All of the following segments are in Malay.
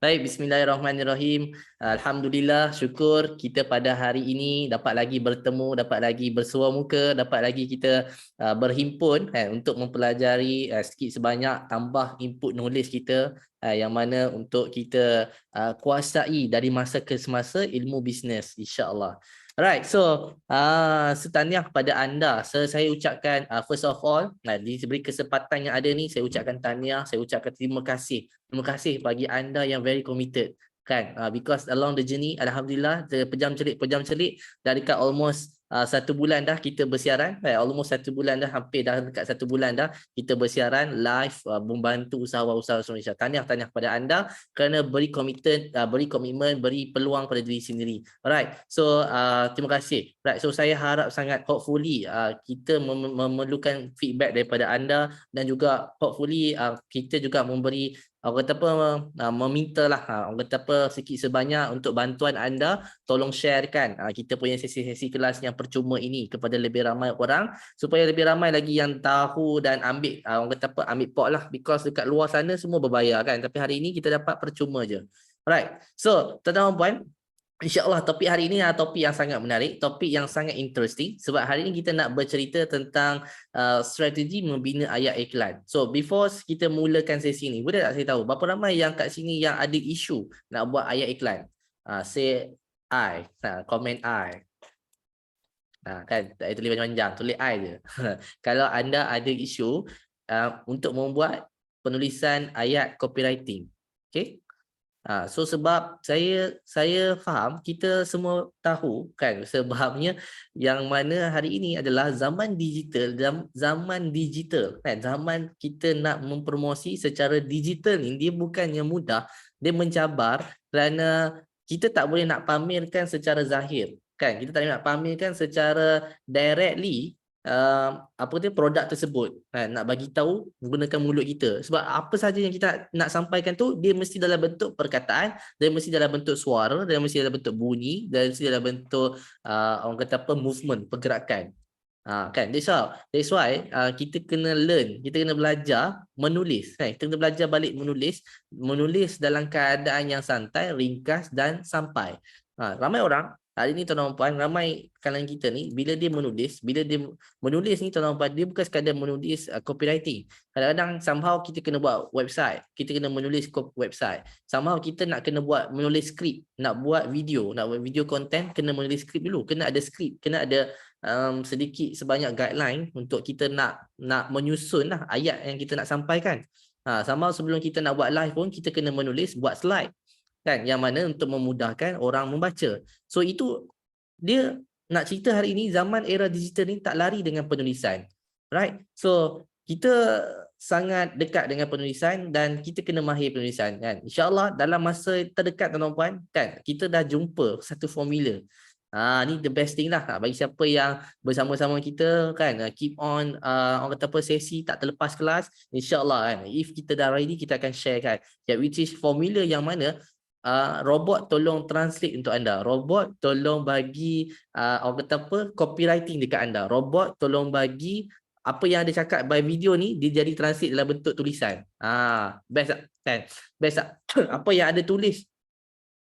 Baik, bismillahirrahmanirrahim. Alhamdulillah, syukur kita pada hari ini dapat lagi bertemu, dapat lagi bersua muka, dapat lagi kita berhimpun untuk mempelajari sikit sebanyak tambah input knowledge kita yang mana untuk kita kuasai dari masa ke semasa ilmu bisnes, insya-Allah. Alright, so tahniah kepada anda. Saya ucapkan first of all, diberi kesempatan yang ada ni, saya ucapkan tahniah, saya ucapkan terima kasih. Terima kasih bagi anda yang very committed kan, because along the journey alhamdulillah pejam celik dah dekat almost 1 bulan dah kita bersiaran, almost 1 bulan dah, hampir dah dekat 1 bulan dah kita bersiaran live, membantu usahawan-usahawan Malaysia. Tahniah kepada anda kerana beri committed, beri komitmen, beri peluang pada diri sendiri. Alright, so terima kasih. Right, so saya harap sangat hopefully kita memerlukan feedback daripada anda dan juga hopefully kita juga memberi orang kata apa, meminta lah orang kata apa sikit sebanyak untuk bantuan anda, tolong sharekan kita punya sesi-sesi kelas yang percuma ini kepada lebih ramai orang supaya lebih ramai lagi yang tahu dan ambil orang kata apa, ambil pot lah, because dekat luar sana semua berbayar kan, tapi hari ini kita dapat percuma je. Alright, so tuan-tuan dan puan, InsyaAllah topik hari ini adalah topik yang sangat menarik, topik yang sangat interesting sebab hari ini kita nak bercerita tentang strategi membina ayat iklan. So before kita mulakan sesi ni, boleh tak saya tahu berapa ramai yang kat sini yang ada isu nak buat ayat iklan? Say I, comment I. Kan tak tulis panjang-panjang, tulis I je. Kalau anda ada isu untuk membuat penulisan ayat copywriting. Okay? So sebab saya faham, kita semua tahu kan sebabnya yang mana hari ini adalah zaman digital, kan, zaman kita nak mempromosi secara digital ni dia bukannya mudah, dia mencabar kerana kita tak boleh nak pamerkan secara zahir kan, kita tak boleh nak pamerkan secara directly apa dia produk tersebut kan, nak bagi tahu menggunakan mulut kita sebab apa saja yang kita nak sampaikan tu dia mesti dalam bentuk perkataan, dia mesti dalam bentuk suara, dia mesti dalam bentuk bunyi, dia mesti dalam bentuk orang kata apa, movement, pergerakan. Kan, that's why kita kena learn, kita kena belajar menulis kan, kita kena belajar balik menulis dalam keadaan yang santai, ringkas dan sampai. Ramai orang hari ni tuan-tuan dan puan, ramai kalangan kita ni bila dia menulis ni tuan-tuan dan puan, dia bukan sekadar menulis copywriting. Kadang-kadang somehow kita kena buat website, kita kena menulis website. Somehow kita nak kena menulis skrip, nak buat video content, kena menulis skrip dulu, kena ada skrip, kena ada sedikit sebanyak guideline untuk kita nak menyusun lah ayat yang kita nak sampaikan. Somehow sebelum kita nak buat live pun kita kena buat slide kan, yang mana untuk memudahkan orang membaca. So itu dia nak cerita hari ini, zaman era digital ni tak lari dengan penulisan, right? So kita sangat dekat dengan penulisan dan kita kena mahir penulisan kan. InsyaAllah dalam masa terdekat tuan-tuan puan kan, kita dah jumpa satu formula. Ni the best thing lah bagi siapa yang bersama-sama kita kan, keep on orang kata apa, sesi tak terlepas kelas, insyaAllah kan, if kita dah ready kita akan share kan, which is formula yang mana robot tolong translate untuk anda, robot tolong bagi orang kata apa, copywriting dekat anda, robot tolong bagi apa yang ada cakap by video ni dia jadi translate dalam bentuk tulisan. Best tak kan, best tak? Apa yang ada tulis,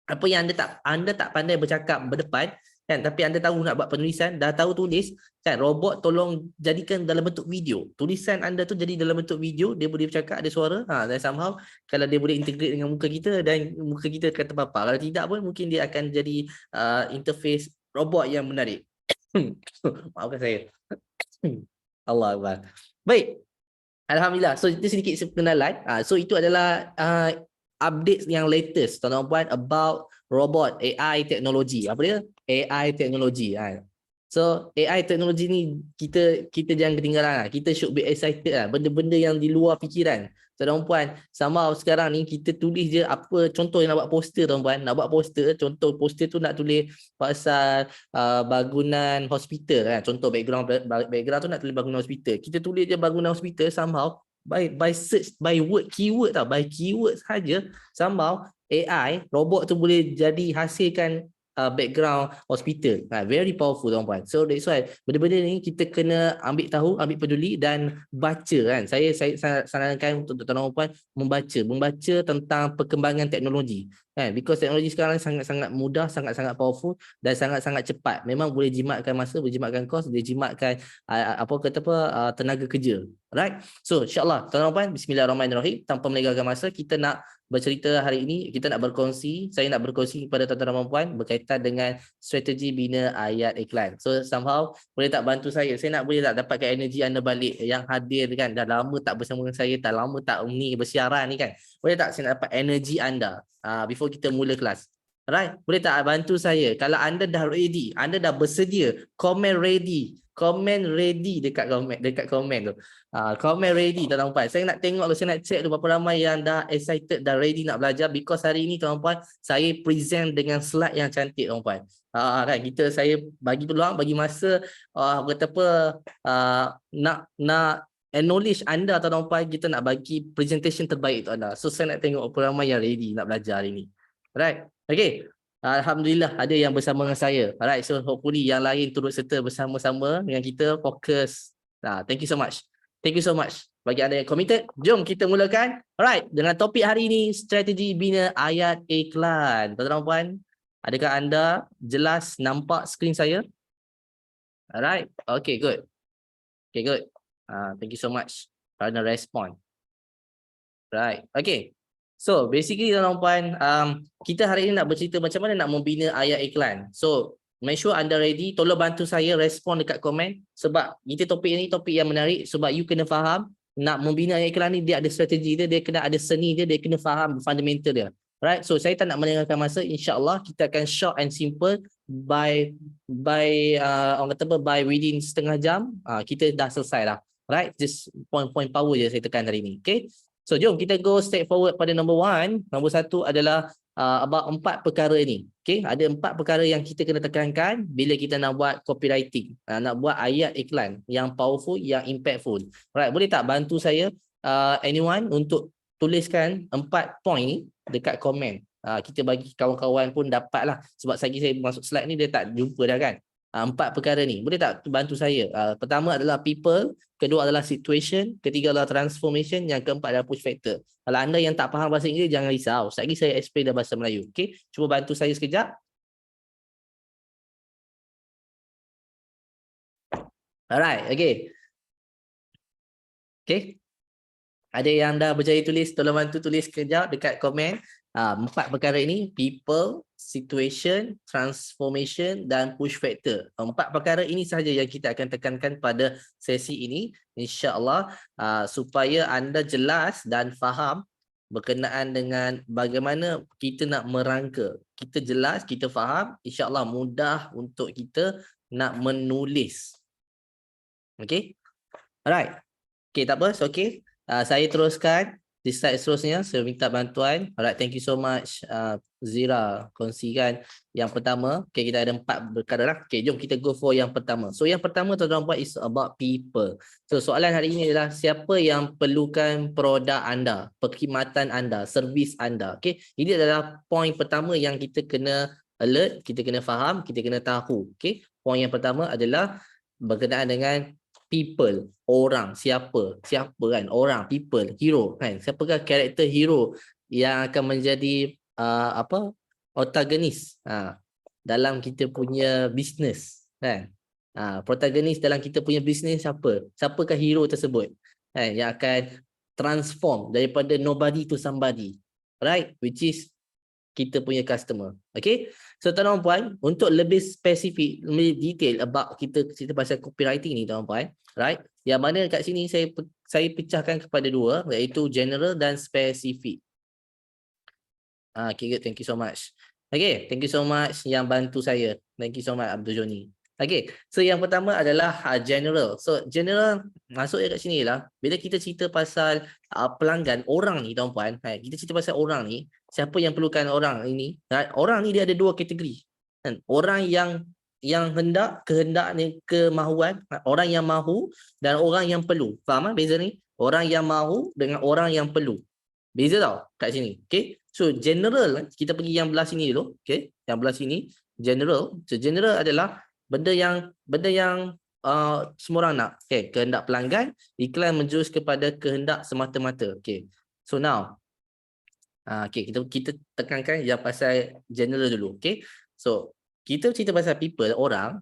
apa yang anda tak pandai bercakap berdepan kan, tapi anda tahu nak buat penulisan, dah tahu tulis kan, robot tolong jadikan dalam bentuk video, tulisan anda tu jadi dalam bentuk video, dia boleh bercakap, ada suara, dan somehow kalau dia boleh integrate dengan muka kita dan muka kita akan terpapar, kalau tidak pun mungkin dia akan jadi interface robot yang menarik. Maafkan saya. Allah Akbar. Baik, alhamdulillah. So itu sedikit perkenalan. So itu adalah update yang latest tuan-tuan puan about robot, AI teknologi. Apa dia? AI teknologi. So AI teknologi ni kita jangan ketinggalan. Kita should be excited lah. Benda-benda yang di luar fikiran. Tuan-tuan puan, sama sekarang ni kita tulis je apa, contoh yang nak buat poster tuan-tuan, nak buat poster, contoh poster tu nak tulis pasal bangunan hospital kan. Contoh background tu nak tulis bangunan hospital. Kita tulis je bangunan hospital, somehow by search, by word, keyword tau, by keyword saja, somehow AI robot tu boleh jadi hasilkan background hospital. Very powerful tuan-puan. So that's why benda-benda ni kita kena ambil tahu, ambil peduli dan baca kan. Saya sarankan untuk tuan-puan membaca tentang perkembangan teknologi. Kan? Because teknologi sekarang sangat-sangat mudah, sangat-sangat powerful dan sangat-sangat cepat. Memang boleh jimatkan masa, boleh jimatkan kos, boleh jimatkan tenaga kerja. Right? So insyaAllah tuan-tuan, bismillahirrahmanirrahim. Tanpa melengahkan masa, kita nak bercerita hari ini, kita nak berkongsi, saya nak berkongsi kepada tuan-tuan dan puan berkaitan dengan strategi bina ayat iklan. So somehow boleh tak bantu saya nak boleh tak dapatkan energi anda balik yang hadir kan, dah lama tak bersama dengan saya, dah lama tak ni bersiaran ni kan. Boleh tak saya nak dapat energi anda before kita mula kelas. Alright, boleh tak bantu saya? Kalau anda dah ready, anda dah bersedia, comment ready dekat komen tu. Comment ready tuan-tuan. Saya nak tengok tu, saya nak check tu berapa ramai yang dah excited, dah ready nak belajar, because hari ni tuan-tuan saya present dengan slide yang cantik tuan-tuan. Kan saya bagi peluang, bagi masa nak acknowledge anda tuan-tuan, kita nak bagi presentation terbaik tu anda. So saya nak tengok berapa ramai yang ready nak belajar hari ni. Alright. Okay. Alhamdulillah ada yang bersama dengan saya. Alright, so hopefully yang lain turut serta bersama-sama dengan kita fokus. Thank you so much. Thank you so much. Bagi anda yang committed, jom kita mulakan. Alright, dengan topik hari ini, strategi bina ayat iklan. Tuan-tuan puan, adakah anda jelas nampak skrin saya? Alright, okay, good. Okay, good. Thank you so much kerana respon. Right, okay. So basically tuan-tuan, kita hari ini nak bercerita macam mana nak membina ayat iklan. So make sure anda ready, tolong bantu saya respon dekat komen, sebab kita topik ini topik yang menarik, sebab you kena faham nak membina ayat iklan ni dia ada strategi dia kena ada seni dia kena faham fundamental dia. Right, so saya tak nak melengahkan masa, insya-Allah kita akan short and simple by orang kata by within setengah jam kita dah selesai lah. Right, just point power je saya tekan hari ni. Okay. So jom kita go straight forward pada number one. Nombor satu adalah about 4 perkara ni. Okay, ada 4 perkara yang kita kena tekankan bila kita nak buat copywriting, nak buat ayat iklan yang powerful, yang impactful. Alright, boleh tak bantu saya anyone untuk tuliskan 4 point ni dekat komen. Kita bagi kawan-kawan pun dapatlah, sebab saya masuk slide ni dia tak jumpa dah kan. 4 perkara ni boleh tak bantu saya? Pertama adalah people, kedua adalah situation, ketiga adalah transformation, yang keempat adalah push factor. Kalau anda yang tak faham bahasa Inggeris, jangan risau, sekejap lagi saya explain dalam bahasa Melayu. Okay, cuba bantu saya sekejap. Alright, okay. Okay, ada yang dah berjaya tulis, tolong bantu tulis sekejap dekat komen. 4 perkara ini, people, situation, transformation dan push factor. 4 perkara ini sahaja yang kita akan tekankan pada sesi ini, insya-Allah, supaya anda jelas dan faham berkenaan dengan bagaimana kita nak merangka. Kita jelas, kita faham, insya-Allah mudah untuk kita nak menulis. Okay? Alright. Okay, tak apa, so okay. Saya teruskan di slide seterusnya, saya minta bantuan. Alright, thank you so much Zira kongsikan yang pertama. Okay, kita ada 4 perkara lah. Okay, jom kita go for yang pertama. So yang pertama tuan-tuan is about people. So soalan hari ini adalah siapa yang perlukan produk anda, perkhidmatan anda, servis anda. Okay, ini adalah point pertama yang kita kena alert, kita kena faham, kita kena tahu. Okay, point yang pertama adalah berkenaan dengan people, orang, siapa kan, orang, people, hero kan, siapakah karakter hero yang akan menjadi protagonis dalam kita punya bisnes kan. Protagonis dalam kita punya bisnes siapakah hero tersebut kan, yang akan transform daripada nobody to somebody, right, which is kita punya customer. Okay, so tuan-tuan puan, untuk lebih spesifik, lebih detail about kita pasal copywriting ni tuan-tuan puan, right, yang mana kat sini saya pecahkan kepada 2, iaitu general dan spesifik. Okay, good, thank you so much. Okay, thank you so much yang bantu saya. Thank you so much Abdul Joni. Okay, so yang pertama adalah general. So general masuk kat sini lah. Bila kita cerita pasal pelanggan, orang ni tuan-puan, kita cerita pasal orang ni, siapa yang perlukan orang ini? Orang ni dia ada 2 kategori. Kan? Orang yang kehendak ni, kemahuan, orang yang mahu dan orang yang perlu. Faham beza ni? Orang yang mahu dengan orang yang perlu. Beza tau kat sini. Okay, so general kita pergi yang belah sini dulu. Okay, yang belah sini. general. So, general adalah benda yang semua orang nak. Okay, kehendak pelanggan, iklan menjurus kepada kehendak semata-mata. Okay, so now okay, kita tekankan yang pasal general dulu. Okay, so kita cerita pasal people, orang.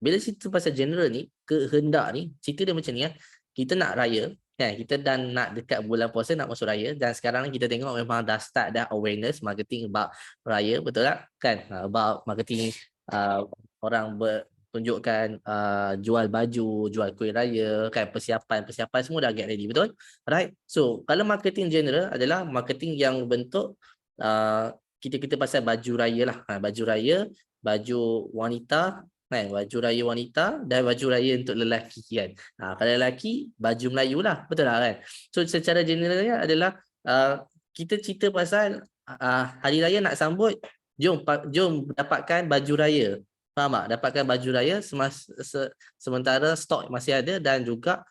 Bila cerita pasal general ni, kehendak ni, cerita dia macam ni ya. Kita nak raya, kan? Kita dah nak dekat bulan puasa, nak masuk raya, dan sekarang kita tengok memang dah start dah awareness marketing about raya, betul tak? Kan? About marketing, orang tunjukkan jual baju, jual kuih raya, kan, persiapan semua dah get ready, betul? Right? So, kalau marketing general adalah marketing yang bentuk kita pasal baju raya lah. Baju raya, baju wanita, kan, baju raya wanita dan baju raya untuk lelaki, kan. Kalau lelaki, baju Melayu lah, betul tak, kan? So secara generalnya adalah kita cerita pasal hari raya nak sambut, jom dapatkan baju raya. Faham tak? Dapatkan baju raya sementara stok masih ada dan juga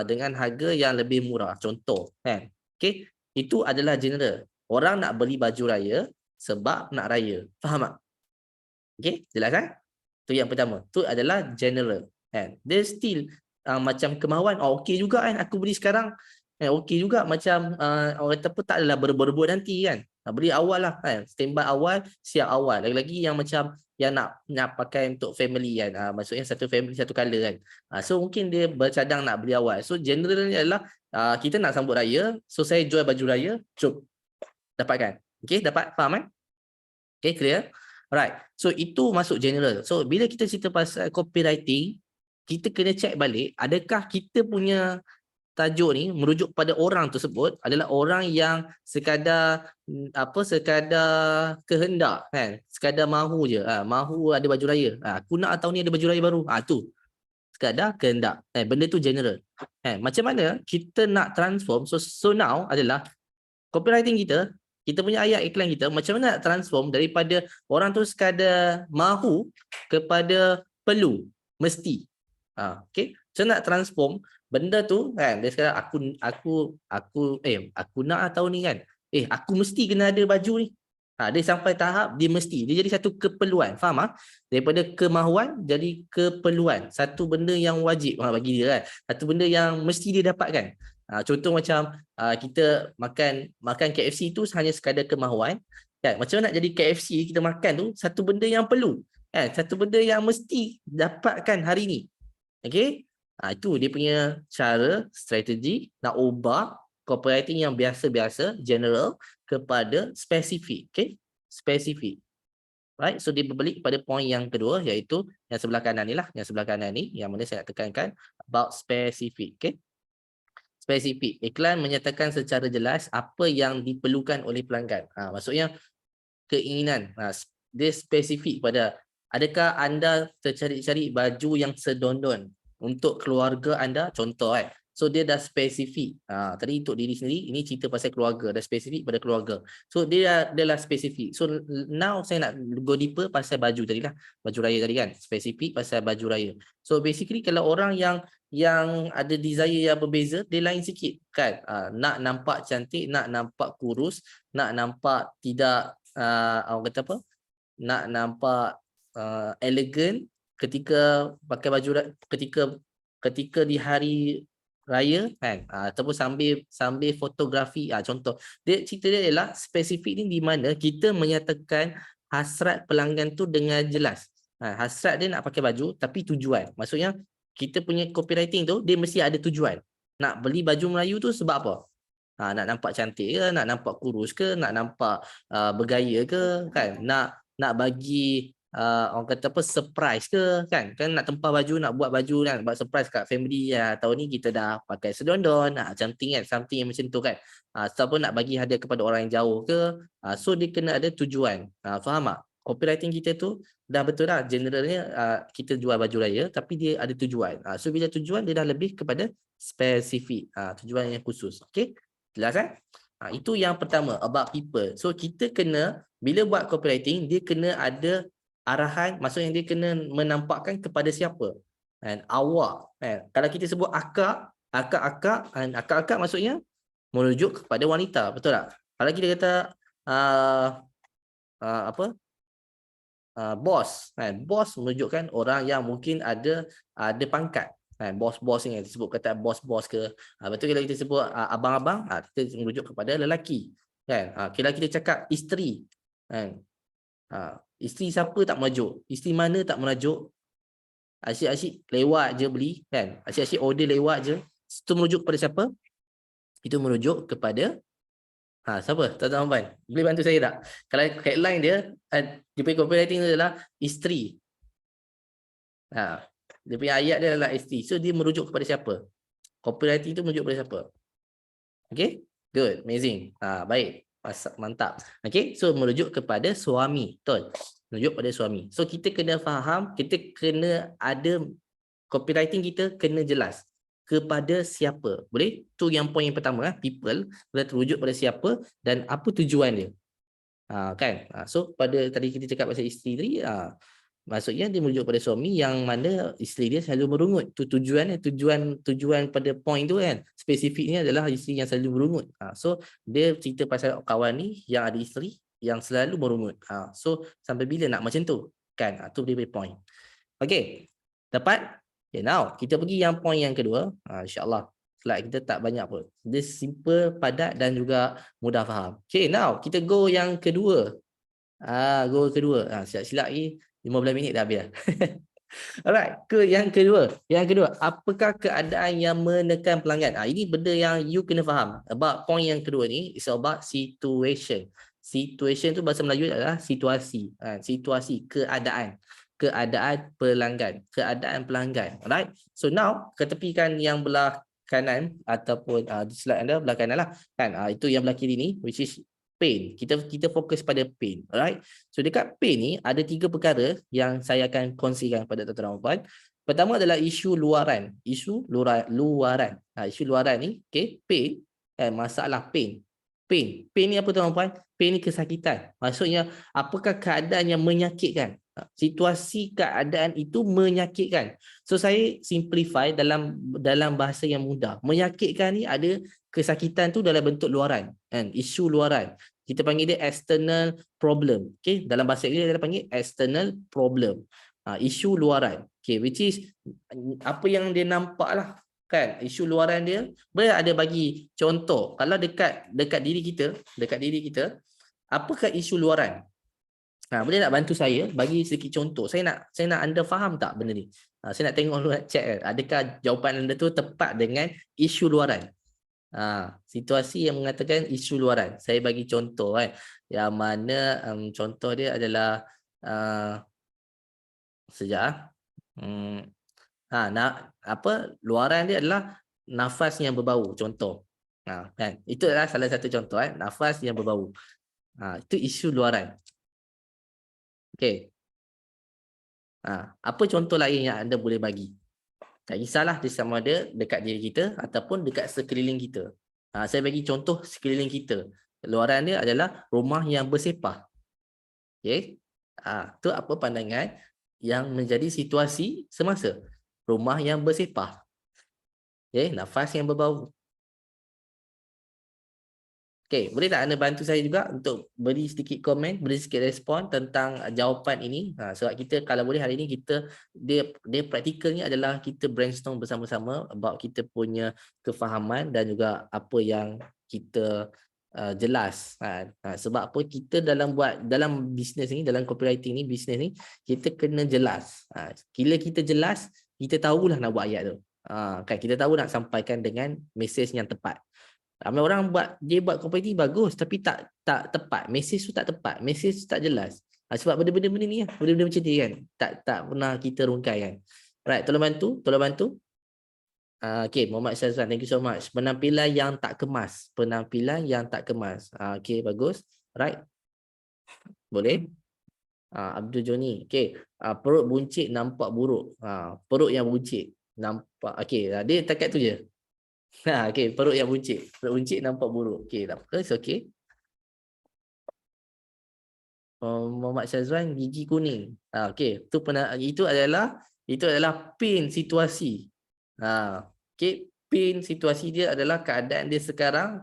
dengan harga yang lebih murah. Contoh, kan? Okay? Itu adalah general. Orang nak beli baju raya sebab nak raya. Faham tak? Okay? Jelas kan? Itu yang pertama. Itu adalah general. Kan? Dia still macam kemahuan. Okey juga kan aku beli sekarang. Okey juga macam orang kata apa, tak adalah berebut nanti kan. Beli awal lah kan. Standby awal, siap awal. Lagi-lagi yang macam yang nak pakai untuk family kan. Maksudnya satu family satu colour kan. So mungkin dia bercadang nak beli awal. So generalnya adalah kita nak sambut raya. So saya jual baju raya. Jom dapatkan. Okay, dapat? Faham kan? Okay, clear? Alright, so itu masuk general. So bila kita cerita pasal copywriting, kita kena check balik adakah kita punya tajuk ni merujuk pada orang tersebut adalah orang yang sekadar kehendak, kan, sekadar mahu je, mahu ada baju raya, aku nak tahun ni ada baju raya baru, tu sekadar kehendak, benda tu general. Macam mana kita nak transform? So now adalah copywriting kita punya ayat iklan kita, macam mana nak transform daripada orang tu sekadar mahu kepada perlu, mesti. Okay, so nak transform benda tu kan, dia sekarang aku nak tahun ni kan, aku mesti kena ada baju ni. Dia sampai tahap dia mesti, dia jadi satu keperluan. Faham? Daripada kemahuan jadi keperluan, satu benda yang wajib bagi dia kan, satu benda yang mesti dia dapatkan. Contoh macam kita makan KFC tu hanya sekadar kemahuan, kan? Macam nak jadi KFC kita makan tu satu benda yang perlu, kan? Satu benda yang mesti dapatkan hari ni. Okey? Itu dia punya cara, strategi nak ubah copywriting yang biasa-biasa, general, kepada spesifik. Okey? Spesifik. Right? So dia berbalik pada poin yang kedua, iaitu yang sebelah kanan ni lah, yang sebelah kanan ni yang mana saya nak tekankan about spesifik. Okey? Spesifik. Iklan menyatakan secara jelas apa yang diperlukan oleh pelanggan. Maksudnya keinginan. Dia spesifik pada adakah anda tercari-cari baju yang sedondon untuk keluarga anda, contoh kan. So dia dah spesifik. Tadi untuk diri sendiri, ini cerita pasal keluarga, dah spesifik pada keluarga. So dia adalah spesifik. So now saya nak go deeper pasal baju tadi lah. Baju raya tadi kan, spesifik pasal baju raya. So basically kalau orang yang ada desire yang berbeza, dia lain sikit kan. Nak nampak cantik, nak nampak kurus, nak nampak tidak orang kata apa, nak nampak elegan ketika pakai baju ketika di hari raya kan, ataupun sambil fotografi. Contoh dia, cerita dia ialah spesifik ni di mana kita menyatakan hasrat pelanggan tu dengan jelas. Hasrat dia nak pakai baju tapi tujuan, maksudnya kita punya copywriting tu dia mesti ada tujuan. Nak beli baju Melayu tu sebab apa? Nak nampak cantik ke, nak nampak kurus ke, nak nampak bergaya ke, kan, nak bagi orang kata apa, surprise ke, kan nak tempah baju, nak buat baju kan, buat surprise kat family. Tahun ni kita dah pakai sedondon, something kan, something yang macam tu kan, ataupun nak bagi hadiah kepada orang yang jauh ke. So dia kena ada tujuan. Faham tak? Copywriting kita tu dah betul lah, generalnya kita jual baju raya tapi dia ada tujuan. So bila tujuan dia dah lebih kepada spesifik, tujuan yang khusus. Okay, jelas kan? Itu yang pertama, about people. So kita kena, bila buat copywriting, dia kena ada arahan, maksudnya dia kena menampakkan kepada siapa, kan? Awak, kan? Kalau kita sebut akak maksudnya merujuk kepada wanita, betul tak? Kalau kita kata apa, bos. Bos menunjukkan orang yang mungkin ada pangkat. Bos-bos ni disebut kata bos-bos ke. Betul kalau kita sebut abang-abang, kita merujuk kepada lelaki. Kan? Kalau kita cakap isteri. Kan? Isteri siapa tak merajuk? Isteri mana tak merajuk? Asyik-asyik lewat je beli. Kan? Asyik-asyik order lewat je. Itu merujuk kepada siapa? Itu merujuk kepada siapa? Tuan-tuan Puan, boleh bantu saya tak? Kalau headline dia, dia punya copywriting dia adalah isteri. Dia punya ayat dia adalah isteri. So dia merujuk kepada siapa? Copywriting itu merujuk kepada siapa? Okay? Good, amazing. Baik, mantap. Okay, so merujuk kepada suami. Betul? Merujuk kepada suami. So kita kena faham, kita kena ada copywriting kita kena jelas. Kepada siapa? Boleh? Tu yang poin yang pertama. People. Kita terujuk pada siapa dan apa tujuan dia. Kan? So pada tadi kita cakap pasal isteri, maksudnya dia merujuk pada suami yang mana isteri dia selalu merungut. Tu tujuannya, tujuan pada point tu kan. Spesifiknya adalah isteri yang selalu merungut. So dia cerita pasal kawan ni yang ada isteri yang selalu merungut. So sampai bila nak macam tu? Kan? Tu dia punya point. Okay. Dapat? Okay, now kita pergi yang point yang kedua. InsyaAllah slide kita tak banyak pun. Dia simple, padat dan juga mudah faham. Okay, now kita go yang kedua. Go kedua. Silap-silap lagi 15 minit dah habis. Alright, ke yang kedua. Yang kedua, apakah keadaan yang menekan pelanggan? Ini benda yang you kena faham. About point yang kedua ni is about situation. Situation tu bahasa Melayu adalah situasi. Situasi, keadaan. Keadaan pelanggan. Keadaan pelanggan. Alright. So now, ketepikan yang belah kanan ataupun di slide anda belah kanan lah. Kan? Itu yang belah kiri ni, which is pain. Kita fokus pada pain. Alright. So dekat pain ni ada 3 perkara yang saya akan kongsikan kepada tuan-tuan dan puan. Pertama adalah isu luaran. Isu luaran. Isu luaran ni, okay, pain, masalah pain. Pain ni apa tuan-tuan dan puan? Pain ni kesakitan. Maksudnya apakah keadaan yang menyakitkan? Situasi keadaan itu menyakitkan. So saya simplify dalam bahasa yang mudah. Menyakitkan ni ada kesakitan tu dalam bentuk luaran, kan? Isu luaran. Kita panggil dia external problem. Okay? Dalam bahasa Inggeris kita panggil external problem. Isu luaran. Okay, which is apa yang dia nampak lah. Kan? Isu luaran dia. Boleh ada bagi contoh. Kalau dekat diri kita, apakah isu luaran? Boleh nak bantu saya bagi sedikit contoh. Saya nak anda faham tak benda ni? Saya nak tengok dulu, check kan. Adakah jawapan anda tu tepat dengan isu luaran? Situasi yang mengatakan isu luaran. Saya bagi contoh kan. Yang mana contoh dia adalah sekejap. Luaran dia adalah nafas yang berbau, contoh. Kan? Itu adalah salah satu contoh nafas yang berbau. Itu isu luaran. Okay. Apa contoh lain yang anda boleh bagi? Tak kisahlah dia sama ada dekat diri kita ataupun dekat sekeliling kita. Saya bagi contoh sekeliling kita. Luaran dia adalah rumah yang bersepah. Okay. Itu apa pandangan yang menjadi situasi semasa? Rumah yang bersepah. Okay. Nafas yang berbau. Okay, boleh tak anda bantu saya juga untuk beri sedikit komen, beri sedikit respon tentang jawapan ini. Sebab kita kalau boleh hari ini dia praktikalnya adalah kita brainstorm bersama-sama about kita punya kefahaman dan juga apa yang kita jelas. Sebab apa kita dalam bisnes ni, dalam copywriting ni, bisnes ni, kita kena jelas. Bila kita jelas, kita tahulah nak buat ayat tu. Kan kita tahu nak sampaikan dengan mesej yang tepat. Ramai orang buat copywriting bagus tapi tak tepat. Mesej tu tak tepat, mesej tu tak jelas. Sebab benda-benda ni benda-benda macam ni kan tak pernah kita rungkai kan. Right, tolong bantu. Okay, Muhammad Syazwan, thank you so much. Penampilan yang tak kemas. Okay, bagus. Right. Boleh. Abdul Joni. Okay, perut buncit nampak buruk. Perut yang buncit nampak. Okay, dia takat tu je. Okay, perut yang buncit. Perut buncit nampak buruk. Okay, tak apa. It's okay. Muhammad Syazwan, gigi kuning. Okay, itu adalah pain situasi. Okay, pain situasi dia adalah keadaan dia sekarang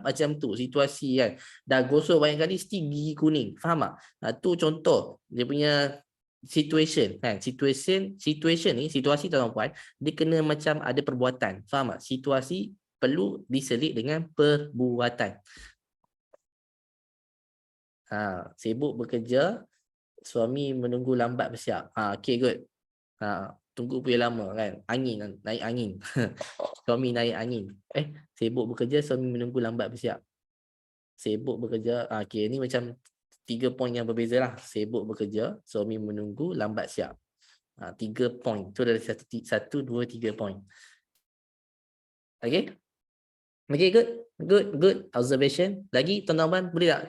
macam tu situasi kan. Dah gosok banyak kali still gigi kuning. Faham tak? Tu contoh dia punya situation kan. Situation ni situasi tuan-tuan dia kena macam ada perbuatan. Faham tak? Situasi perlu diselit dengan perbuatan. Sibuk bekerja, suami menunggu lambat bersiap. Okay, good. Tunggu punya lama kan. Naik angin. Suami naik angin. Sibuk bekerja, suami menunggu lambat bersiap. Sibuk bekerja. Okay, ni macam 3 poin yang berbeza lah. Sibuk bekerja, suami menunggu lambat siap. 3 poin. Tu dari 1, 2, 3 poin. Okay? Okay, good observation. Lagi tuan-tuan boleh tak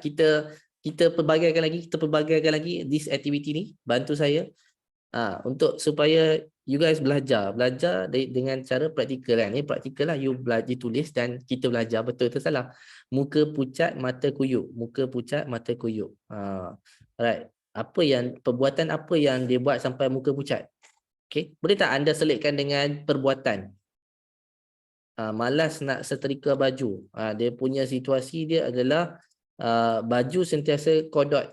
kita pelbagaikan lagi this activity ni, bantu saya untuk supaya you guys belajar dengan cara praktikal kan. Ni praktikal lah, you belajar tulis dan kita belajar betul atau salah. Muka pucat mata kuyup, alright. Perbuatan apa yang dia buat sampai muka pucat? Okay, boleh tak anda selitkan dengan perbuatan? Malas nak setrika baju. Dia punya situasi dia adalah baju sentiasa kodot.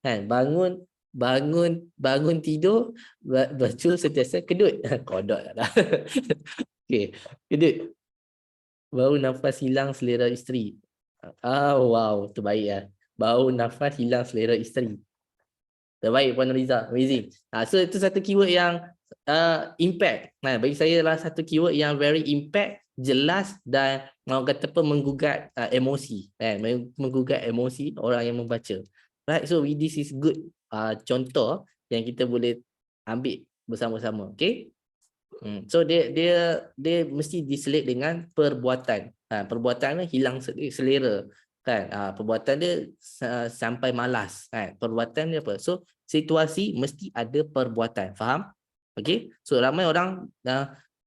Kan, bangun tidur, baju sentiasa kedut. Kodot lah. Okey, kedut. Bau nafas hilang selera isteri. Wow, terbaik lah. Bau nafas hilang selera isteri. Terbaik Puan Nuriza, amazing. So itu satu keyword yang impact. Bagi saya adalah satu keyword yang very impact, jelas dan mau kata apa menggugat emosi, menggugat emosi orang yang membaca. Right, so this is good contoh yang kita boleh ambil bersama-sama. Okay. So dia mesti diselit dengan perbuatan. Perbuatan hilang selera. Kan, perbuatan dia sampai malas kan, perbuatan dia apa, so situasi mesti ada perbuatan, faham? Okey, so ramai orang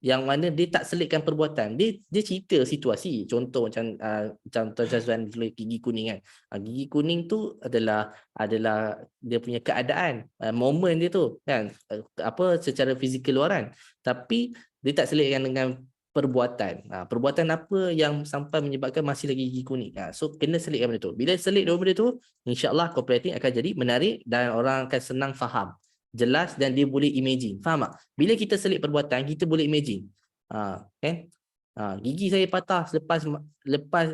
yang mana dia tak selitkan perbuatan, dia cerita situasi, contoh macam Tuan Syazwan gigi kuning kan, gigi kuning tu adalah dia punya keadaan, momen dia tu kan, apa secara fizikal luaran, tapi dia tak selitkan dengan perbuatan. Perbuatan apa yang sampai menyebabkan masih lagi gigi kuning. So kena selitkan benda tu. Bila selit dua benda tu, insya-Allah copywriting akan jadi menarik dan orang akan senang faham. Jelas dan dia boleh imagine. Faham tak? Bila kita selit perbuatan, kita boleh imagine. Kan? Gigi saya patah lepas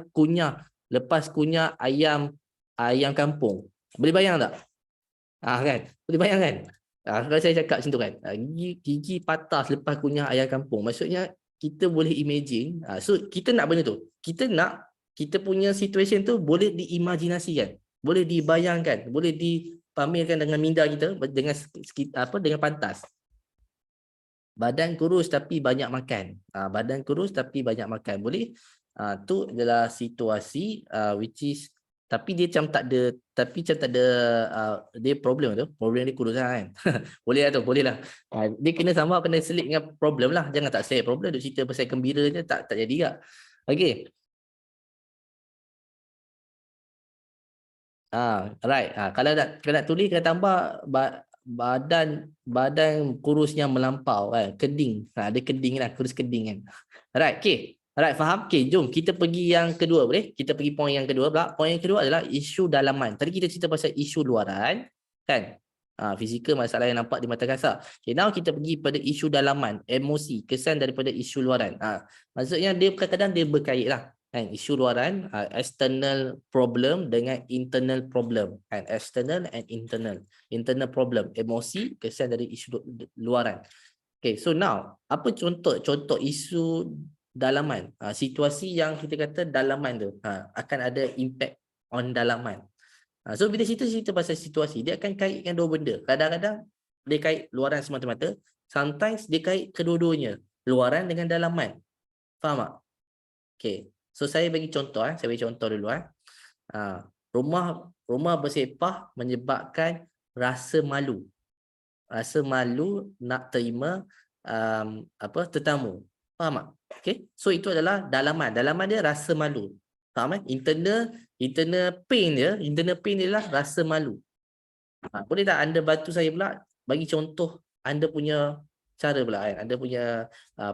kunyah ayam kampung. Boleh bayang tak? Kan? Boleh bayang kan? Kalau saya cakap macam tu kan. Gigi patah selepas kunyah ayam kampung. Maksudnya kita boleh imagine. So kita nak benda tu. Kita punya situation tu boleh diimajinasikan, boleh dibayangkan, boleh dipamerkan dengan minda kita dengan pantas. Badan kurus tapi banyak makan. Boleh. Tu adalah situasi which is tapi dia macam tak ada dia problem dia kurus kan. Boleh lah tu, boleh lah. Dia kena selit dengan problem lah. Jangan tak selit problem, duk cerita pasal gembira je tak jadi tak. Okey. Right. Kalau nak tulis kena tambah badan kurusnya melampau keding. Ada keding lah, kurus keding kan. Right, okey. Alright, faham? Okay, jom kita pergi yang kedua, boleh? Kita pergi poin yang kedua pula. Poin yang kedua adalah isu dalaman. Tadi kita cerita pasal isu luaran, kan? Fizikal, masalah yang nampak di mata kasar. Okay, now kita pergi pada isu dalaman, emosi, kesan daripada isu luaran. Maksudnya dia kadang-kadang dia berkait lah. Kan? Isu luaran, external problem dengan internal problem. Kan? External and internal. Internal problem, emosi, kesan dari isu luaran. Okay, so now, apa contoh isu dalaman, situasi yang kita kata dalaman tu akan ada impact on dalaman. So bila cerita pasal situasi, dia akan kaitkan dua benda. Kadang-kadang dia kait luaran semata-mata, sometimes dia kait kedua-duanya, luaran dengan dalaman. Faham tak? Okay, so saya bagi contoh dulu. Rumah bersepah menyebabkan rasa malu nak terima tetamu. Faham tak? Okay, so itu adalah dalaman. Dalaman dia rasa malu. Faham kan? Internal pain dia adalah rasa malu. Boleh tak anda bantu saya pula bagi contoh anda punya cara pula kan, anda punya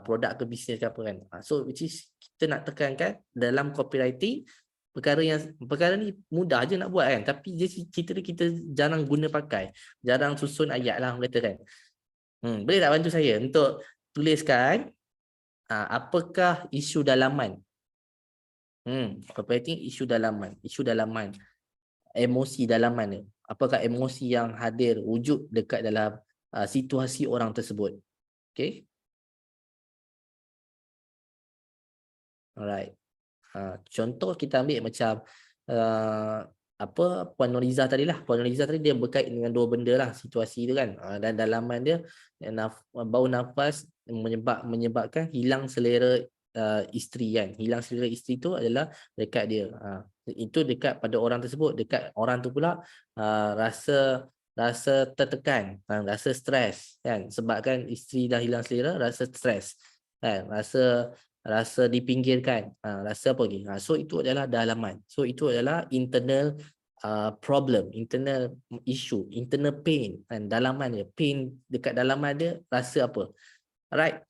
produk ke bisnes ke apa kan. So which is kita nak tekankan dalam copywriting, perkara ni mudah je nak buat kan, tapi dia kita jarang guna pakai, jarang susun ayat lah orang kata kan. Boleh tak bantu saya untuk tuliskan apakah isu dalaman? Copywriting isu dalaman, emosi dalaman ni. Apakah emosi yang hadir wujud dekat dalam situasi orang tersebut? Okay. Alright. Contoh kita ambil macam Puan Nuriza tadi lah. Puan Nuriza tadi dia berkait dengan dua benda lah situasi tu kan. Dan dalaman dia bau nafas menyebabkan hilang selera isteri kan. Hilang selera isteri tu adalah dekat dia. Itu dekat pada orang tersebut. Dekat orang tu pula rasa tertekan, rasa stres kan. Sebab kan isteri dah hilang selera, rasa stres kan. Rasa dipinggirkan, rasa apa lagi? So itu adalah dalaman. So itu adalah internal problem, internal issue, internal pain, kan? Dalaman dia, pain dekat dalaman dia rasa apa? Alright.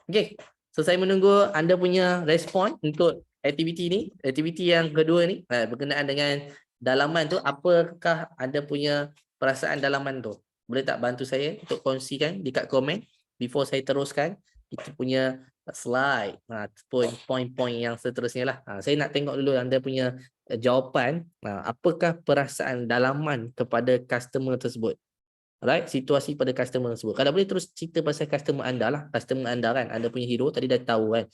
Okay. So saya menunggu anda punya respon untuk aktiviti ni. Aktiviti yang kedua ni berkenaan dengan dalaman tu, apakah anda punya perasaan dalaman tu? Boleh tak bantu saya untuk kongsikan dekat komen before saya teruskan kita punya slide poin-poin yang seterusnya lah. Saya nak tengok dulu anda punya jawapan, apakah perasaan dalaman kepada customer tersebut. Alright, situasi pada customer tersebut. Kalau boleh terus cerita pasal customer anda lah. Customer anda kan, anda punya hero tadi dah tahu kan,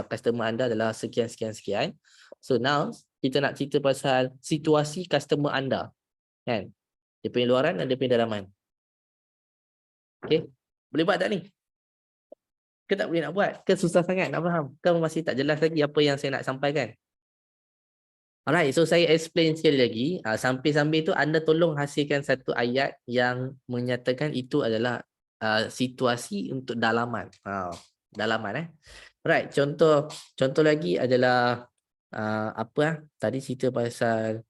customer anda adalah sekian. So now kita nak cerita pasal situasi customer anda kan. Dia punya luaran dan dia punya dalaman. Okay, boleh buat tak ni? Ke tak boleh nak buat? Ke susah sangat nak faham? Ke masih tak jelas lagi apa yang saya nak sampaikan? Alright, so saya explain sekali lagi. Sambil-sambil tu anda tolong hasilkan satu ayat yang menyatakan itu adalah situasi untuk dalaman. Dalaman Alright, contoh lagi adalah tadi cerita pasal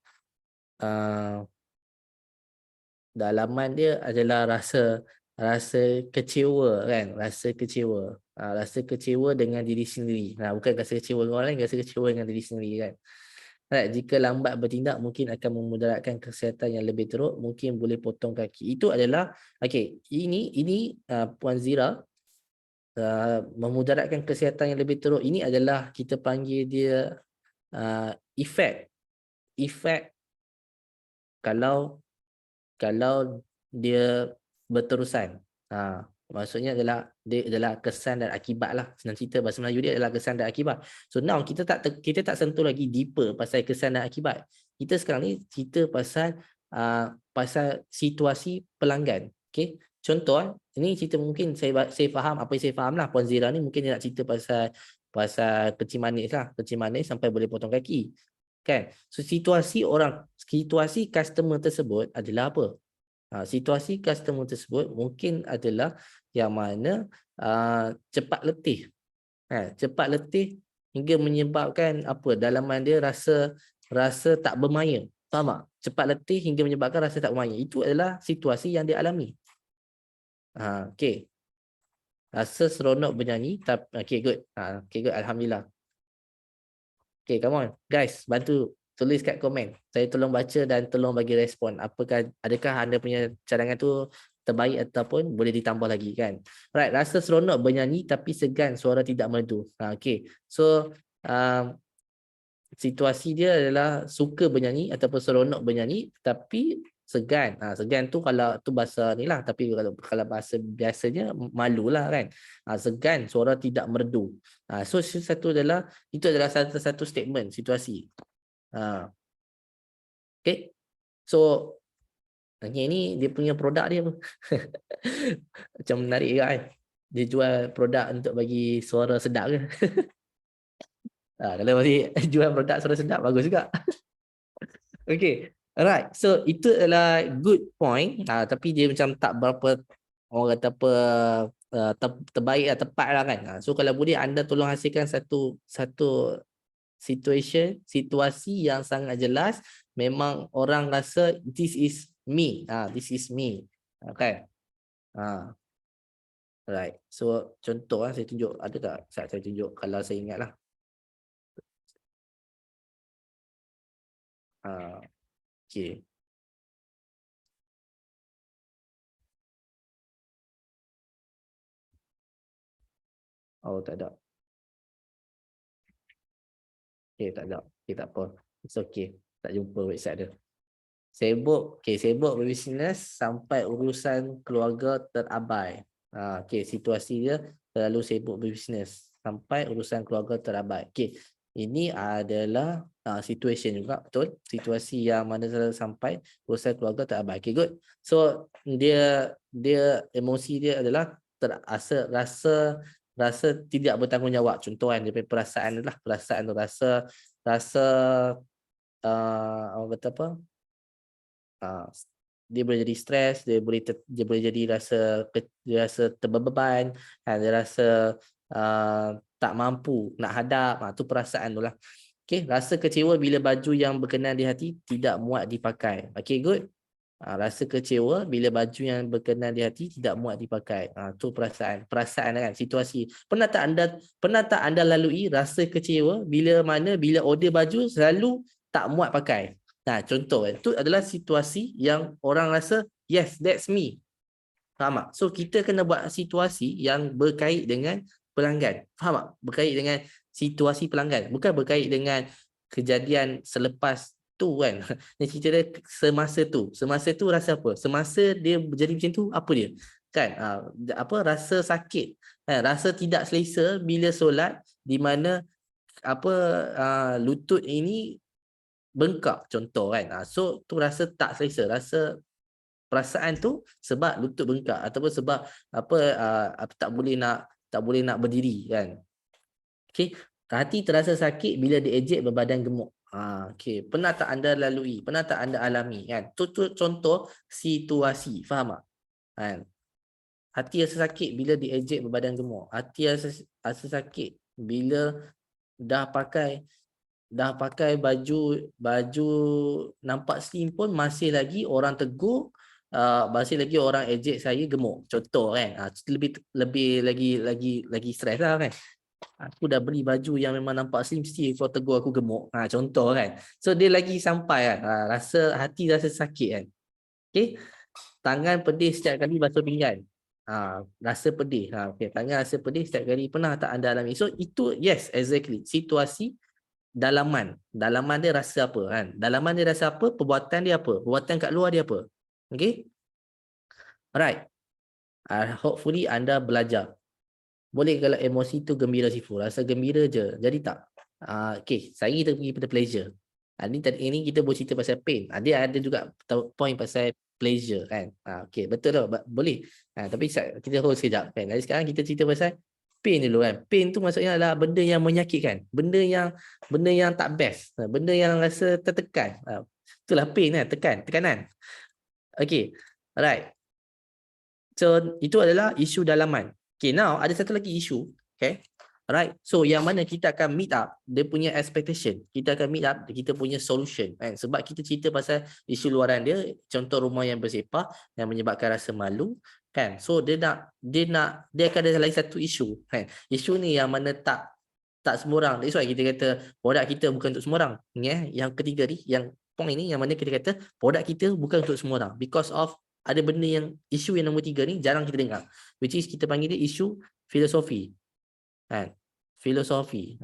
dalaman dia adalah rasa kecewa kan, rasa kecewa dengan diri sendiri. Bukan rasa kecewa dengan orang lain, rasa kecewa dengan diri sendiri kan. Jika lambat bertindak mungkin akan memudaratkan kesihatan yang lebih teruk, mungkin boleh potong kaki. Itu adalah ini Puan Zira, memudaratkan kesihatan yang lebih teruk. Ini adalah kita panggil dia efek kalau dia berterusan. Maksudnya adalah dia adalah kesan dan akibat lah. Senang cerita bahasa Melayu dia adalah kesan dan akibat. So now kita tak sentuh lagi deeper pasal kesan dan akibat. Kita sekarang ni cerita pasal situasi pelanggan. Okay, contoh ini cerita mungkin saya faham apa yang saya faham lah. Puan Zira ni mungkin dia nak cerita pasal kecil manis lah, kecil manis sampai boleh potong kaki kan. So situasi customer tersebut adalah apa? Situasi customer tersebut mungkin adalah yang mana cepat letih. Cepat letih hingga menyebabkan dalaman dia rasa tak bermaya. Faham tak? Cepat letih hingga menyebabkan rasa tak bermaya. Itu adalah situasi yang dia alami. Okay. Rasa seronok bernyanyi. Okay, good. Okay, good. Alhamdulillah. Okay, come on. Guys, bantu tulis kat komen. Saya tolong baca dan tolong bagi respon. Adakah anda punya cadangan tu terbaik ataupun boleh ditambah lagi kan? Right, rasa seronok bernyanyi tapi segan suara tidak merdu. Okay, so situasi dia adalah suka bernyanyi ataupun seronok bernyanyi tapi segan. Segan tu kalau tu bahasa ni lah, tapi kalau bahasa biasanya malulah kan. Segan suara tidak merdu. So itu adalah satu statement situasi. Okay, so ini dia punya produk dia macam menarik juga kan. Dia jual produk untuk bagi suara sedap ke. Kalau masih jual produk suara sedap bagus juga. Okay, alright. So itu adalah good point. Tapi dia macam tak berapa orang kata apa terbaik lah, tepat lah kan. So kalau boleh anda tolong hasilkan satu situasi yang sangat jelas, memang orang rasa this is me. This is me. Okay. Right. So contoh saya tunjuk, ada tak saya tunjuk kalau saya ingat lah. Okay. Oh tak ada. Okay tak ada. Okay tak apa. It's okay. Tak jumpa website dia. Sibuk berbisnes sampai urusan keluarga terabai. Okay, situasi dia terlalu sibuk berbisnes sampai urusan keluarga terabai. Okay, ini adalah situation juga, betul? Situasi yang mana sampai urusan keluarga terabai. Okay, good. So dia emosi dia adalah rasa tidak bertanggungjawab. Contoh kan, dia punya perasaan adalah perasaan tu rasa orang kata apa? Dia boleh jadi stres, dia boleh jadi dia rasa terbeban, dia rasa tak mampu nak hadap, tu perasaan tu lah. Okay, rasa kecewa bila baju yang berkenan di hati tidak muat dipakai. Okay, good. Rasa kecewa bila baju yang berkenan di hati tidak muat dipakai. Tu perasaan kan, situasi. Pernah tak anda lalui rasa kecewa bila order baju selalu tak muat pakai? Nah, contoh itu adalah situasi yang orang rasa yes, that's me. Faham tak? So kita kena buat situasi yang berkait dengan pelanggan. Faham tak? Berkait dengan situasi pelanggan, bukan berkait dengan kejadian selepas tu kan. Yang cerita dia semasa tu rasa apa? Semasa dia jadi macam tu apa dia? Kan rasa sakit, rasa tidak selesa bila solat, di mana lutut ini bengkak contoh kan. So tu rasa tak selesa, rasa perasaan tu sebab lutut bengkak ataupun sebab tak boleh nak berdiri kan. Okey, hati terasa sakit bila diejek berbadan gemuk. Okey, pernah tak anda lalui, pernah tak anda alami kan? Tu contoh situasi, faham tak? Kan? Hati rasa sakit bila diejek berbadan gemuk. Hati rasa sakit bila dah pakai baju nampak slim pun masih lagi orang tegur, masih lagi orang ejek saya gemuk. Contoh kan. Lebih lagi stres lah kan. Aku dah beli baju yang memang nampak slim, mesti kau tegur aku gemuk. Contoh kan. So dia lagi sampai kan. Hati rasa sakit kan. Okay. Tangan pedih setiap kali basuh pinggan. Rasa pedih. Okay. Tangan rasa pedih setiap kali. Pernah tak anda alami? So itu yes, exactly. Situasi dalaman dia rasa apa kan? Dalaman dia rasa apa? Perbuatan dia apa? Perbuatan kat luar dia apa? Okay? Alright. Hopefully anda belajar. Boleh kalau emosi tu gembira sifu, rasa gembira je. Jadi tak? Okay, sekarang kita pergi pada pleasure. Ini kita bercerita pasal pain. Dia ada juga point pasal pleasure kan. Okay, betul tak? Boleh. Tapi kita hold sekejap kan. Jadi sekarang kita cerita pasal pain dulu kan. Pain tu maksudnya adalah benda yang menyakitkan, benda yang tak best, benda yang rasa tertekan. Itulah pain kan, tekanan. Okay, alright. So itu adalah isu dalaman. Okay, now ada satu lagi isu. Okay, alright. So yang mana kita akan meet up dia punya expectation. Kita akan meet up kita punya solution kan. Sebab kita cerita pasal isu luaran dia, contoh rumah yang bersepah yang menyebabkan rasa malu kan. So dia akan ada lagi satu isu kan. Isu ni yang mana tak semua orang. That's why kita kata produk kita bukan untuk semua orang. Yang ketiga ni, yang point ni yang mana kita kata produk kita bukan untuk semua orang because of ada benda yang isu yang nombor 3 ni jarang kita dengar, which is kita panggil dia isu filosofi kan. Filosofi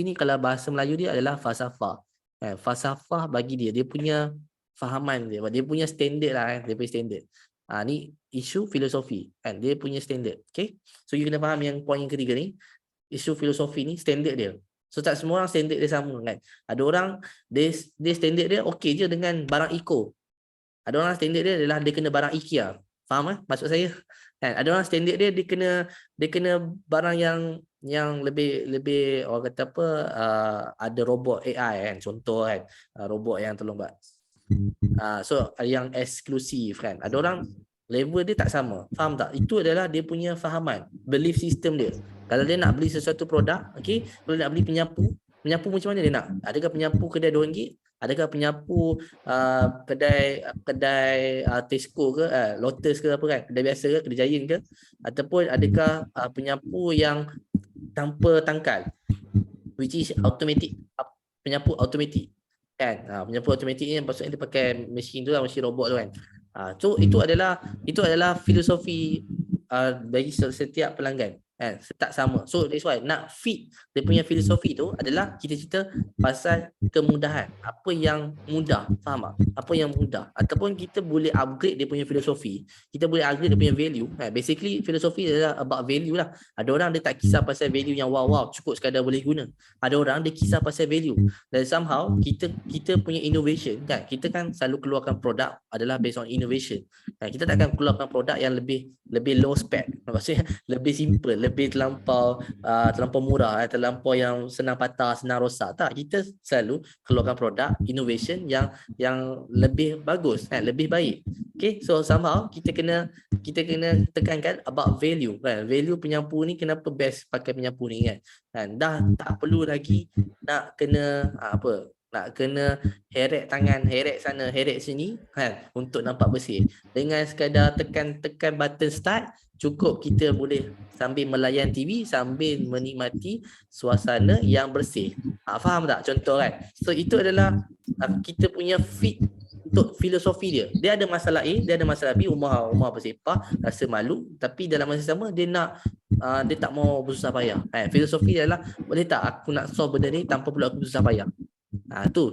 ni kalau bahasa Melayu dia adalah falsafah kan. Falsafah bagi dia punya fahaman dia punya standard lah kan. Dia punya standard ni isu filosofi kan, dia punya standard. Okay, so you kena faham yang point yang ketiga ni, isu filosofi ni standard dia. So tak semua orang standard dia sama kan. Ada orang dia standard dia okey je dengan barang eco. Ada orang standard dia adalah dia kena barang IKEA. Faham maksud saya? Kan? Ada orang standard dia kena barang yang lebih orang kata apa, ada robot AI kan, contoh kan, robot yang tolong buat. So yang eksklusif kan. Ada orang level dia tak sama. Faham tak? Itu adalah dia punya fahaman, belief system dia. Kalau dia nak beli sesuatu produk, okey, kalau nak beli penyapu macam mana dia nak? Adakah penyapu kedai RM2? Adakah penyapu kedai Tesco ke, Lotus ke apa kan, kedai biasa ke, kedai Giant ke, ataupun adakah penyapu yang tanpa tangkal, which is automatic, penyapu automatic kan. Penyapu automatic ni maksudnya dia pakai mesin tu lah, mesin robot tu kan. So itu adalah filosofi bagi setiap pelanggan kan, tak sama. So that's why nak fit dia punya filosofi tu adalah kita cerita pasal kemudahan, apa yang mudah, faham tak? Apa yang mudah, ataupun kita boleh upgrade dia punya filosofi, kita boleh upgrade dia punya value. Basically filosofi adalah about value lah. Ada orang dia tak kisah pasal value yang wow cukup sekadar boleh guna. Ada orang dia kisah pasal value. Dan somehow kita punya innovation kan, kita kan selalu keluarkan produk adalah based on innovation. Kita takkan keluarkan produk yang lebih low spec, maksudnya lebih simple, lebih terlampau murah, terlampau yang senang patah, senang rosak. Tak, kita selalu keluarkan produk innovation yang lebih bagus, lebih baik. Okay, so somehow kita kena tekankan about value kan. Value penyapu ni, kenapa best pakai penyapu ni kan. Dah tak perlu lagi nak kena nak kena heret tangan, heret sana, heret sini kan untuk nampak bersih. Dengan sekadar tekan button start, cukup kita boleh sambil melayan TV, sambil menikmati suasana yang bersih. Faham tak contoh kan? So itu adalah kita punya fit untuk filosofi dia. Dia ada masalah A, dia ada masalah B, rumah bersepah, rasa malu, tapi dalam masa sama dia nak dia tak mau bersusah payah. Filosofi dia adalah, boleh tak aku nak solve benda ni tanpa perlu aku bersusah payah. Tu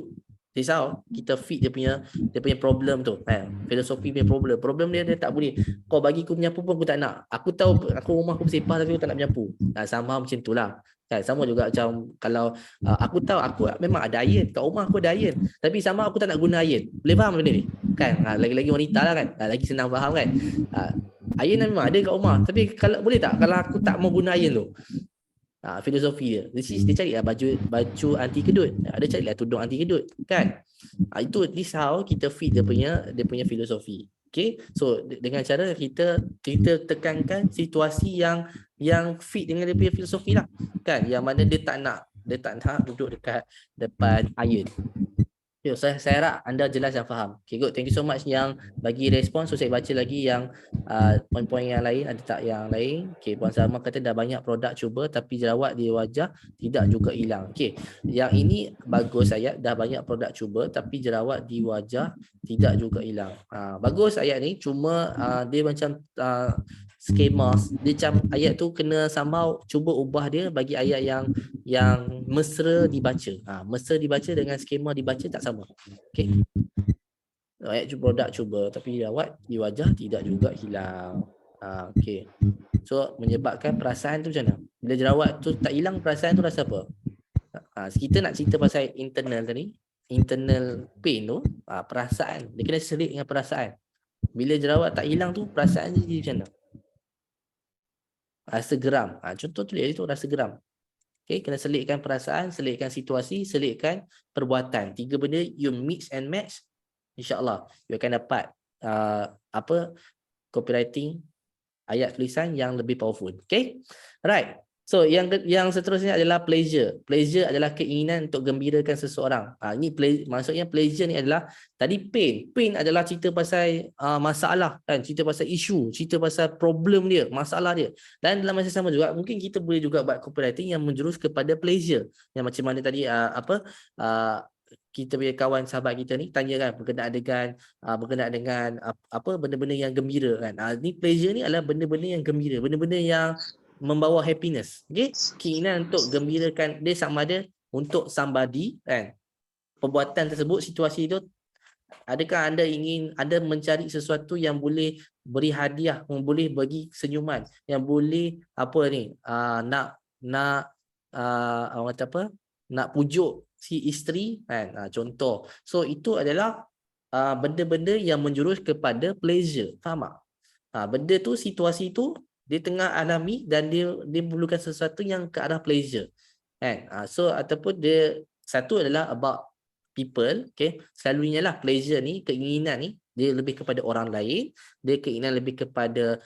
risau kita fit dia punya problem tu. Filosofi punya problem dia tak boleh kau bagi aku menyapu pun aku tak nak. Aku tahu aku rumah aku bersepah tapi aku tak nak menyapu. Sama macam itulah kan. Sama juga macam kalau aku tahu aku memang ada iron kat rumah, aku ada iron, tapi sama aku tak nak guna iron. Boleh faham benda ni kan? Lagi-lagi wanita lah kan, lagi senang faham kan. Iron memang ada kat rumah, tapi kalau boleh tak kalau aku tak mau guna iron tu. Filosofi dia. Dia carilah baju anti kedut. Dia carilah tudung anti kedut kan. Itu this how kita fit dia punya filosofi. Okay, so dengan cara kita tekankan situasi yang fit dengan dia punya filosofi lah kan, yang mana dia tak nak duduk dekat depan iron. Saya harap anda jelas dan faham. Okay, good. Thank you so much yang bagi respon. So saya baca lagi yang poin-poin yang lain. Ada tak yang lain? Okay, Puan Salma kata dah banyak produk cuba tapi jerawat di wajah tidak juga hilang. Okay, yang ini bagus ayat, dah banyak produk cuba tapi jerawat di wajah tidak juga hilang. Bagus ayat ni, cuma dia macam skema, dia macam ayat tu kena somehow cuba ubah dia bagi ayat yang mesra dibaca. Mesra dibaca dengan skema dibaca tak sama. Okey. Ayat produk cuba tapi jerawat di wajah tidak juga hilang. Okey. So menyebabkan perasaan tu macam mana? Bila jerawat tu tak hilang, perasaan tu rasa apa? Kita nak cerita pasal internal tadi, internal pain tu, perasaan. Dia kena selit dengan perasaan. Bila jerawat tak hilang tu, perasaan dia jadi macam mana? Rasa geram. Contoh tulis itu rasa geram. Okay, kena selitkan perasaan, selitkan situasi, selitkan perbuatan. 3 benda you mix and match, insya-Allah you akan dapat copywriting ayat tulisan yang lebih powerful. Okay, right. So yang seterusnya adalah pleasure. Pleasure adalah keinginan untuk gembirakan seseorang. Ini maksudnya pleasure ni adalah tadi pain. Pain adalah cerita pasal masalah kan, cerita pasal isu, cerita pasal problem dia, masalah dia. Dan dalam masa sama juga mungkin kita boleh juga buat copywriting yang menjurus kepada pleasure. Yang macam mana tadi kita punya kawan sahabat kita ni tanya kan berkenaan dengan apa benda-benda yang gembira kan. Ni pleasure ni adalah benda-benda yang gembira, benda-benda yang membawa happiness. Okay? Keinginan untuk gembirakan dia sama ada untuk somebody kan. Perbuatan tersebut, situasi itu, adakah anda mencari sesuatu yang boleh beri hadiah, yang boleh bagi senyuman, yang boleh nak pujuk si isteri kan, contoh. So itu adalah benda-benda yang menjurus kepada pleasure. Faham tak? Benda tu, situasi tu dia tengah alami dan dia memerlukan sesuatu yang ke arah pleasure kan. So ataupun dia satu adalah about people. Okay, selalunya lah pleasure ni, keinginan ni Dia lebih kepada orang lain, dia keinginan lebih kepada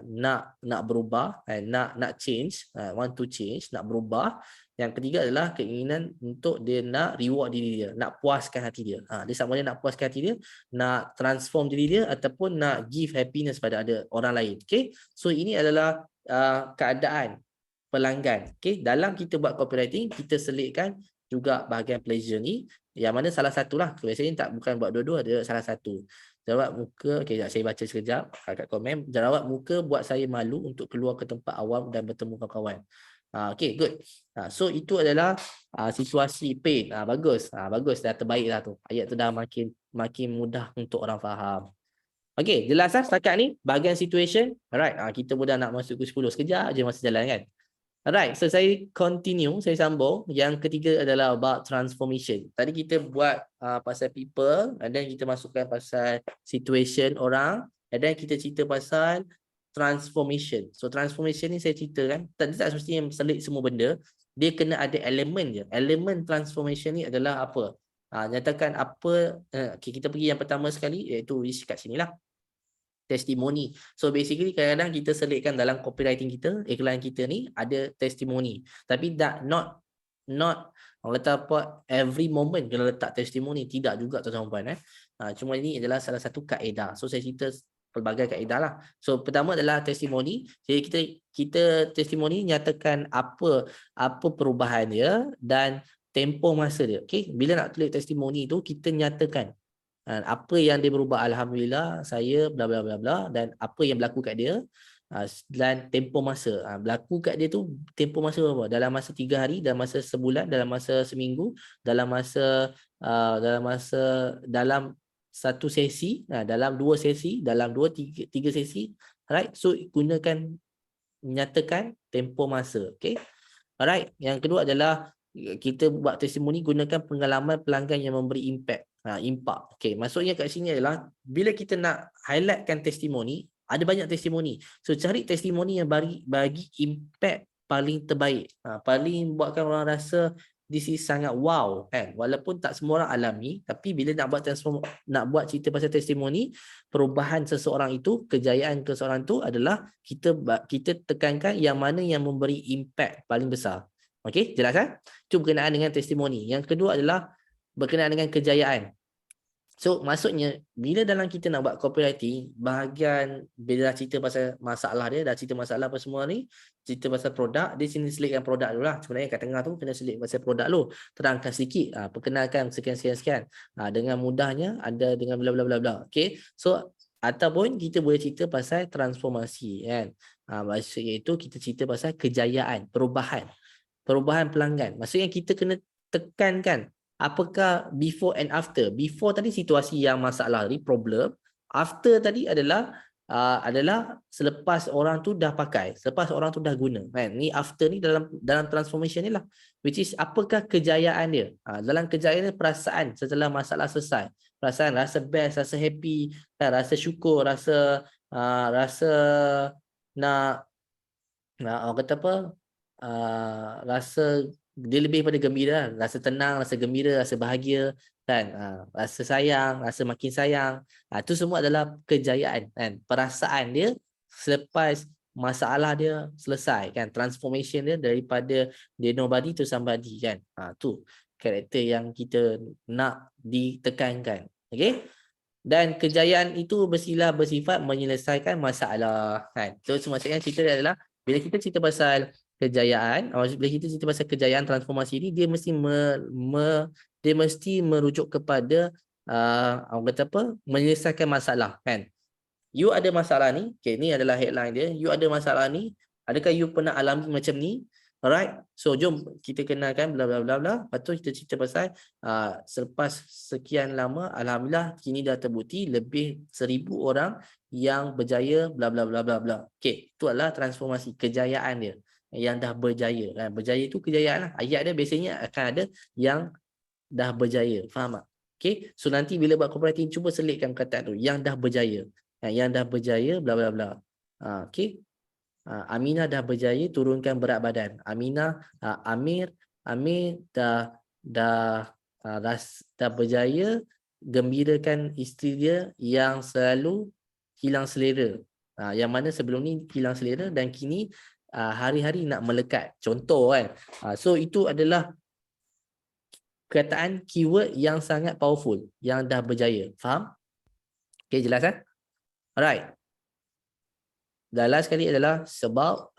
nak berubah, nak change, want to change, nak berubah. Yang ketiga adalah keinginan untuk dia nak reward diri dia, nak puaskan hati dia. Dia sama ada nak puaskan hati dia, nak transform diri dia, ataupun nak give happiness pada ada orang lain. Okay, so ini adalah keadaan pelanggan. Okay, dalam kita buat copywriting, kita selitkan juga bahagian pleasure ni, yang mana salah satulah. Biasanya tak, bukan buat dua-dua, ada salah satu. Jerawat muka, okay, saya baca sekejap kat komen. Jerawat muka buat saya malu untuk keluar ke tempat awam dan bertemu kawan-kawan. Okay, good. So itu adalah situasi pain. Bagus. Bagus, dah terbaik lah tu. Ayat tu dah makin mudah untuk orang faham. Okay, jelas lah setakat ni bahagian situation. Alright, kita pun dah nak masuk ke 10. Sekejap je masa jalan kan. Alright, so saya sambung. Yang ketiga adalah about transformation. Tadi kita buat pasal people, and then kita masukkan pasal situation orang, and then kita cerita pasal transformation. So transformation ni saya ceritakan, tak semestinya selit semua benda, dia kena ada elemen je. Elemen transformation ni adalah apa? Nyatakan apa, okay, kita pergi yang pertama sekali, iaitu kat sini lah. Testimoni. So basically kadang-kadang kita selitkan dalam copywriting kita, iklan kita ni ada testimoni. Tapi not orang kata apa, every moment kena letak testimoni, tidak juga tuan-tuan puan. Cuma ini adalah salah satu kaedah. So saya cerita pelbagai kaedah lah. So pertama adalah testimoni. Jadi kita testimoni nyatakan apa perubahan dia dan tempoh masa dia. Okay? Bila nak tulis testimoni tu, kita nyatakan apa yang dia berubah, alhamdulillah saya bla bla bla bla, dan apa yang berlaku kat dia, dan tempoh masa. Berlaku kat dia tu tempoh masa berapa? Dalam masa 3 hari, dalam masa sebulan, dalam masa seminggu, dalam satu sesi, dalam 2 sesi, dalam 3 sesi. Alright, so nyatakan tempoh masa. Okay, alright. Yang kedua adalah kita buat testimoni, gunakan pengalaman pelanggan yang memberi impact. Impact. Okay, maksudnya kat sini adalah bila kita nak highlightkan testimoni, ada banyak testimoni. So cari testimoni yang bagi impact paling terbaik. Paling buatkan orang rasa this is sangat wow kan. Walaupun tak semua orang alami, tapi bila nak buat cerita pasal testimoni, perubahan seseorang itu, kejayaan seseorang itu adalah kita tekankan yang mana yang memberi impact paling besar. Okey, jelas kan? Itu berkenaan dengan testimoni. Yang kedua adalah berkenaan dengan kejayaan. So maksudnya bila dalam kita nak buat copywriting, bahagian bila dah cerita pasal masalah dia, dah cerita masalah apa semua ni, cerita pasal produk, dia sini selitkan produk dulu lah. Sebenarnya kat tengah tu kena selit pasal produk dulu. Terangkan sedikit, perkenalkan sekian. Dengan mudahnya ada dengan bla bla bla bla. Okay, so ataupun kita boleh cerita pasal transformasi kan. Maksudnya itu kita cerita pasal kejayaan, perubahan pelanggan. Maksudnya kita kena tekankan apakah before and after. Before tadi situasi yang masalah tadi, problem. After tadi adalah selepas orang tu dah pakai, selepas orang tu dah guna. Kan? Ni after ni dalam transformation ni lah. Which is apakah kejayaan dia. Dalam kejayaan dia, perasaan setelah masalah selesai. Perasaan rasa best, rasa happy, rasa syukur, rasa nak orang kata apa, rasa dia lebih pada gembira, rasa tenang, rasa gembira, rasa bahagia kan, rasa sayang, rasa makin sayang. Itu semua adalah kejayaan kan, perasaan dia selepas masalah dia selesai kan, transformation dia daripada dia nobody to somebody kan. Tu karakter yang kita nak ditekankan. Okey, dan kejayaan itu bersifat menyelesaikan masalah kan. So maksudnya cerita dia adalah bila kita cerita pasal kejayaan, bila kita cerita pasal kejayaan transformasi ini, dia mesti merujuk kepada orang kata apa, menyelesaikan masalah kan. You ada masalah ni, okay, ni adalah headline dia. You ada masalah ni, adakah you pernah alami macam ni? Alright, so jom kita kenalkan bla bla bla bla. Lepas tu kita cerita pasal selepas sekian lama, alhamdulillah kini dah terbukti lebih 1000 orang yang berjaya bla bla bla bla bla. Okay, itu adalah transformasi, kejayaan dia yang dah berjaya kan. Berjaya itu kejayaan lah. Ayat dia biasanya akan ada yang dah berjaya, faham tak? Okay, so nanti bila buat copywriting, cuba selitkan perkataan tu, yang dah berjaya, yang dah berjaya bla bla bla. Okay, Aminah dah berjaya turunkan berat badan. Amir dah berjaya gembirakan isteri dia yang selalu hilang selera. Yang mana sebelum ni hilang selera dan kini hari-hari nak melekat. Contoh kan. So itu adalah perkataan keyword yang sangat powerful, yang dah berjaya. Faham? Okay, jelas kan? Alright. Dan last sekali adalah sebab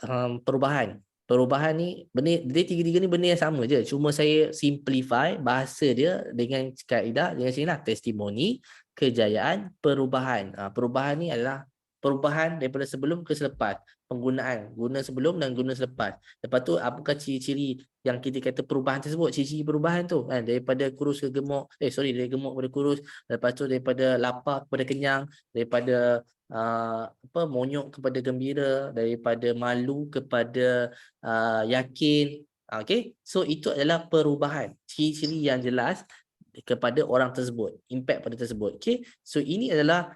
perubahan. Perubahan ni, benda, dia tiga-tiga ni benda yang sama je. Cuma saya simplify bahasa dia dengan kaedah, dengan sini lah, testimoni, kejayaan, perubahan. Perubahan ni adalah perubahan daripada sebelum ke selepas. Penggunaan, guna sebelum dan guna selepas. Lepas tu, apakah ciri-ciri yang kita kata perubahan tersebut? Ciri-ciri perubahan tu, kan? Daripada kurus ke gemuk, dari gemuk kepada kurus, lepas tu daripada lapar kepada kenyang, daripada monyok kepada gembira, daripada malu kepada yakin. Okay, so itu adalah perubahan, ciri-ciri yang jelas kepada orang tersebut, impact pada tersebut. Okay, so ini adalah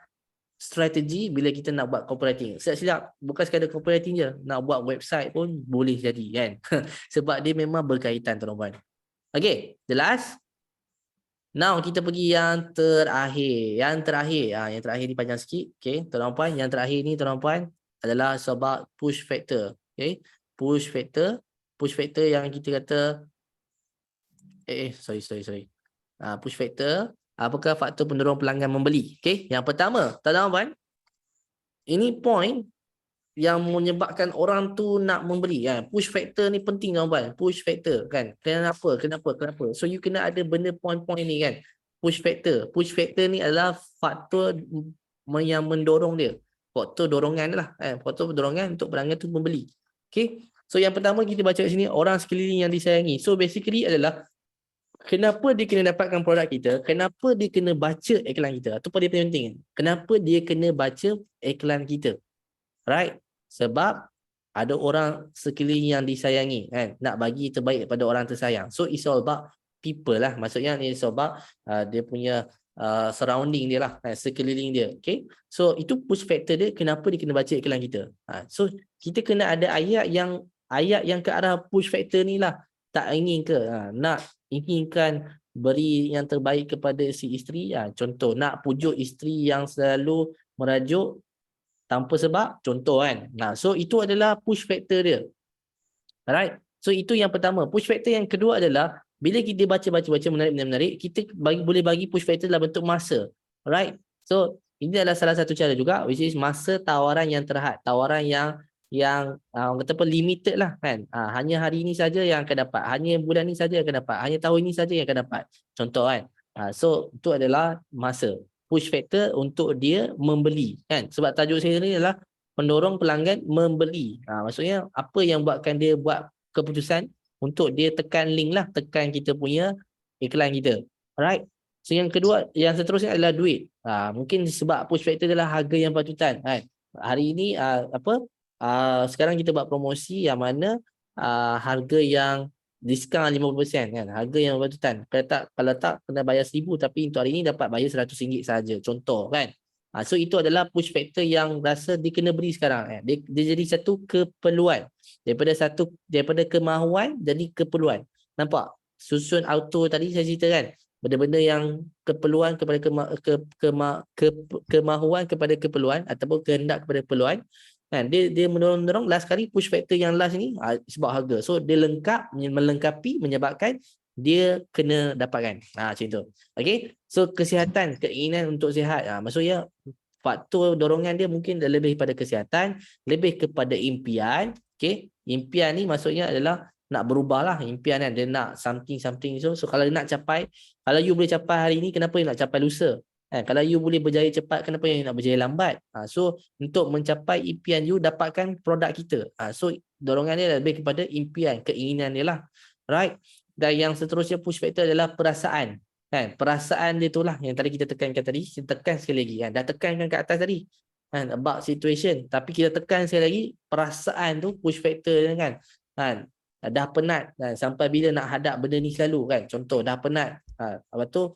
strategi bila kita nak buat copywriting. Silap-silap, bukan sekadar copywriting je, nak buat website pun boleh jadi kan. Sebab dia memang berkaitan, tuan-tuan. Okay, jelas? Now kita pergi yang terakhir. Yang terakhir ni panjang sikit. Okay, tuan-tuan, yang terakhir ni tuan-tuan adalah sebab push factor. Okay, push factor yang kita kata sorry. Push factor, apakah faktor pendorong pelanggan membeli? Okay, yang pertama, tuan-tuan, ini point yang menyebabkan orang tu nak membeli. Push factor ni penting, tuan-tuan. Push factor kan. Kenapa? So you kena ada benda point-point ni kan. Push factor ni adalah faktor yang mendorong dia. Faktor dorongan lah. Faktor dorongan untuk pelanggan tu membeli. Okay. So yang pertama kita baca kat sini, orang sekeliling yang disayangi. So basically adalah kenapa dia kena dapatkan produk kita, kenapa dia kena baca iklan kita. Itu paling penting. Kenapa dia kena baca iklan kita. Right? Sebab ada orang sekeliling yang disayangi kan, nak bagi terbaik pada orang tersayang. So it's all about people lah. Maksudnya it's all about dia punya surrounding dia lah, sekeliling dia. Okay, so itu push factor dia, kenapa dia kena baca iklan kita. So kita kena ada ayat yang ke arah push factor ni lah. Tak ingin ke nak inginkan beri yang terbaik kepada si isteri. Contoh, nak pujuk isteri yang selalu merajuk tanpa sebab, contoh kan. So itu adalah push factor dia. Alright. So itu yang pertama. Push factor yang kedua adalah bila kita baca menarik, kita boleh bagi push factor dalam bentuk masa. Alright. So ini adalah salah satu cara juga, which is masa tawaran yang terhad, tawaran yang orang kata apa, limited lah kan. Hanya hari ini saja yang akan dapat, hanya bulan ini saja yang akan dapat, hanya tahun ini saja yang akan dapat. Contoh kan. So itu adalah masa. Push factor untuk dia membeli kan. Sebab tajuk saya ni adalah pendorong pelanggan membeli. Maksudnya apa yang buatkan dia buat keputusan untuk dia tekan link lah, tekan kita punya iklan kita. Alright. So yang kedua, yang seterusnya adalah duit. Mungkin sebab push factor adalah harga yang patutan kan. Hari ini sekarang kita buat promosi yang mana harga yang diskaun 50% kan, harga yang berpatutan. Kalau tak kena bayar 1,000, tapi untuk hari ni dapat bayar RM100 saja. Contoh kan. So itu adalah push factor yang rasa dia kena beri sekarang. Dia jadi satu keperluan. Daripada kemahuan jadi keperluan. Nampak? Susun auto tadi saya cerita kan. Benda-benda yang keperluan kepada kemahuan kepada keperluan ataupun kehendak kepada keperluan. Kan, dia mendorong last kali push factor yang last ni sebab harga. So dia melengkapi menyebabkan dia kena dapatkan. Macam tu. Okay. So kesihatan, keinginan untuk sihat. Maksudnya faktor dorongan dia mungkin lebih pada kesihatan, lebih kepada impian. Okay. Impian ni maksudnya adalah nak berubah lah. Impian kan, dia nak something. So kalau dia nak capai, kalau you boleh capai hari ni, kenapa you nak capai lusa? Kalau you boleh berjaya cepat, kenapa you nak berjaya lambat? So untuk mencapai impian you, dapatkan produk kita. So dorongan dia lebih kepada impian, keinginan dia lah. Right? Dan yang seterusnya push factor adalah perasaan. Kan? Perasaan dia tu lah yang tadi kita tekankan tadi. Kita tekan sekali lagi. Dah tekankan kat atas tadi. About situation. Tapi kita tekan sekali lagi, perasaan tu push factor dia kan. Dah penat. Sampai bila nak hadap benda ni selalu kan. Contoh, dah penat. Apa tu?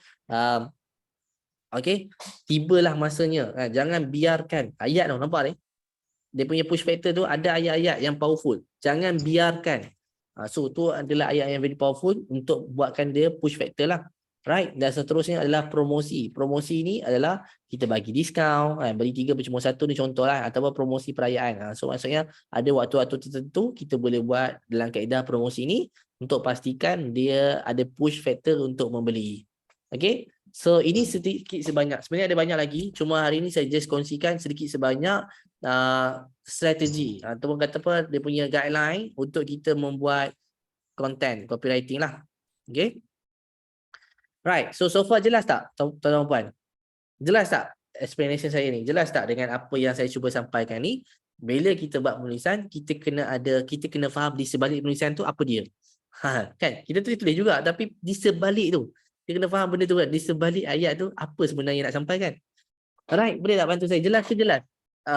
Okay, tibalah masanya. Jangan biarkan. Ayat tu nampak ni. Dia punya push factor tu ada ayat-ayat yang powerful. Jangan biarkan. So tu adalah ayat yang very powerful untuk buatkan dia push factor lah. Right, dan seterusnya adalah promosi. Promosi ini adalah kita bagi diskaun, beli 3 bercuma 1 ni contohlah, ataupun promosi perayaan. So maksudnya ada waktu-waktu tertentu kita boleh buat dalam kaedah promosi ini untuk pastikan dia ada push factor untuk membeli. Okay, so ini sedikit sebanyak. Sebenarnya ada banyak lagi, cuma hari ini saya just kongsikan sedikit sebanyak strategi ataupun kata apa, dia punya guideline untuk kita membuat content copywriting lah. Okay. Right, so far jelas tak tuan-tuan dan puan? Jelas tak explanation saya ni? Jelas tak dengan apa yang saya cuba sampaikan ni? Bila kita buat penulisan, kita kena faham di sebalik penulisan tu apa dia. Kan? Kita tulis juga, tapi di sebalik tu kita kena faham benda tu kan. Di sebalik ayat tu apa sebenarnya nak sampaikan. Alright, boleh tak bantu saya? Jelas ke jelas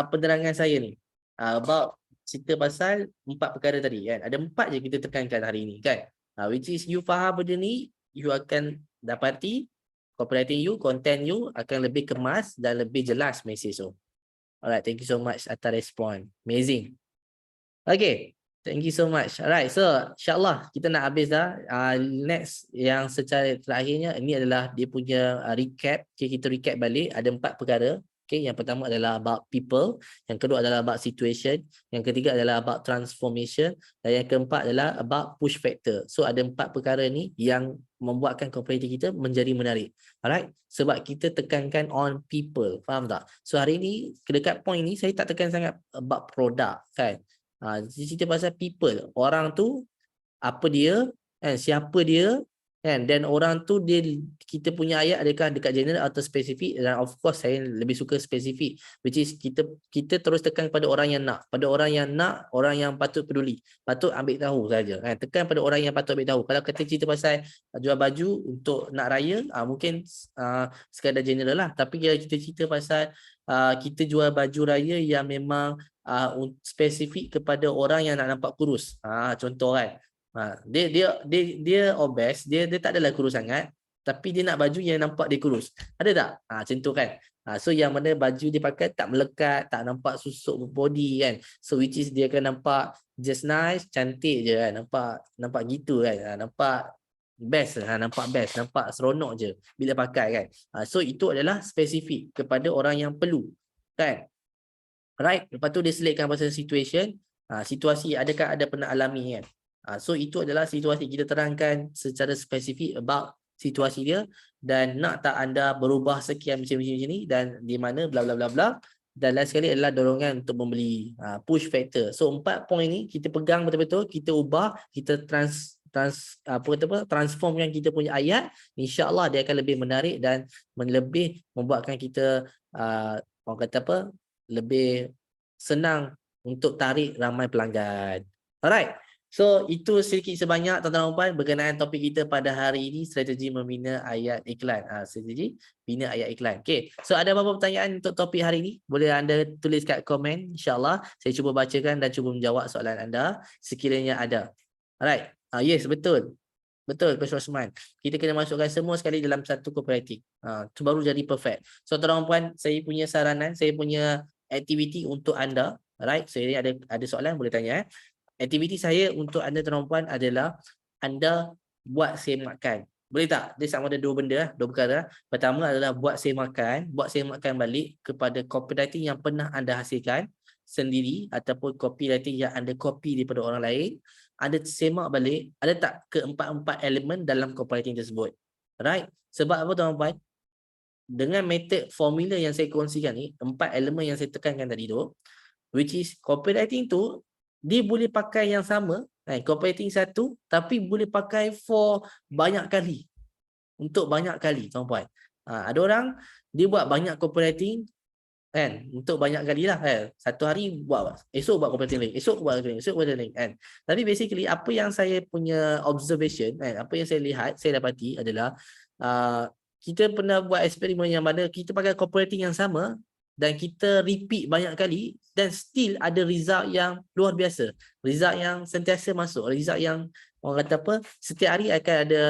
penerangan saya ni? About cerita pasal 4 perkara tadi kan. Ada 4 je kita tekankan hari ni kan. Which is you faham benda ni, you akan dapati copywriting you, content you akan lebih kemas dan lebih jelas message tu. Alright, thank you so much atas respon. Amazing. Okay, thank you so much. Alright, so insyaAllah kita nak habis dah. Next yang secara terakhirnya, ini adalah dia punya recap. Okay, kita recap balik. Ada 4 perkara. Okay, yang pertama adalah about people. Yang kedua adalah about situation. Yang ketiga adalah about transformation. Dan yang keempat adalah about push factor. So ada 4 perkara ni yang membuatkan copywriting kita menjadi menarik. Alright, sebab kita tekankan on people. Faham tak? So hari ni, dekat point ni, saya tak tekan sangat about produk kan. Cerita pasal people. Orang tu, apa dia, siapa dia, dan orang tu dia, kita punya ayat adakah dekat general atau spesifik, dan of course saya lebih suka spesifik, which is kita terus tekan pada orang yang nak, orang yang patut peduli, patut ambil tahu saja. Tekan pada orang yang patut ambil tahu. Kalau kita cerita pasal jual baju untuk nak raya, mungkin sekadar general lah, tapi kalau kita cerita pasal kita jual baju raya yang memang spesifik kepada orang yang nak nampak kurus, contoh kan. Dia obes, dia tak adalah kurus sangat, tapi dia nak baju yang nampak dia kurus. Ada tak? Macam tu kan. So yang mana baju dia pakai tak melekat, tak nampak susuk body kan. So which is dia akan nampak just nice, cantik je kan. Nampak gitu kan. Nampak best lah, nampak seronok je bila pakai kan. So itu adalah spesifik kepada orang yang perlu kan. Right, lepas tu dia selitkan pasal situation, situasi adakah ada pernah alami kan. So itu adalah situasi, kita terangkan secara spesifik about situasi dia, dan nak tak anda berubah sekian macam ni, dan di mana bla bla bla bla, dan last sekali adalah dorongan untuk membeli, push factor. So 4 poin ni kita pegang betul-betul, kita ubah, kita transformkan kita punya ayat, insya-Allah dia akan lebih menarik dan lebih membuatkan kita orang kata apa, lebih senang untuk tarik ramai pelanggan. Alright. So itu sedikit sebanyak tuan-tuan dan puan berkenaan topik kita pada hari ini, strategi membina ayat iklan. Strategi bina ayat iklan. Okay. So ada apa-apa pertanyaan untuk topik hari ini? Boleh anda tulis kat komen. InsyaAllah saya cuba bacakan dan cuba menjawab soalan anda sekiranya ada. Alright. Yes, betul. Betul, Coach Osman. Kita kena masukkan semua sekali dalam satu copywriting. Itu baru jadi perfect. So tuan-tuan dan puan, saya punya saranan, saya punya aktiviti untuk anda. Alright. So ini ada soalan boleh tanya. Aktiviti saya untuk anda tuan-tuan dan puan adalah anda buat semakkan. Boleh tak? Dia sama ada 2 benda, 2 perkara. Pertama adalah buat semakkan balik kepada copywriting yang pernah anda hasilkan sendiri ataupun copywriting yang anda copy daripada orang lain. Anda semak balik, ada tak keempat-empat elemen dalam copywriting tersebut. Right? Sebab apa tuan-tuan dan puan? Dengan metod formula yang saya kongsikan ni, 4 elemen yang saya tekankan tadi tu, which is copywriting tu dia boleh pakai yang sama, copywriting satu, tapi boleh pakai for banyak kali, untuk banyak kali tuan-puan. Ada orang dia buat banyak copywriting kan, untuk banyak kali lah kan. Satu hari buat, esok buat copywriting link, esok buat copywriting link kan. Tapi basically apa yang saya punya observation kan, apa yang saya lihat, saya dapati adalah kita pernah buat eksperimen yang mana kita pakai copywriting yang sama dan kita repeat banyak kali dan still ada result yang luar biasa, result yang sentiasa masuk, result yang orang kata apa, setiap hari akan ada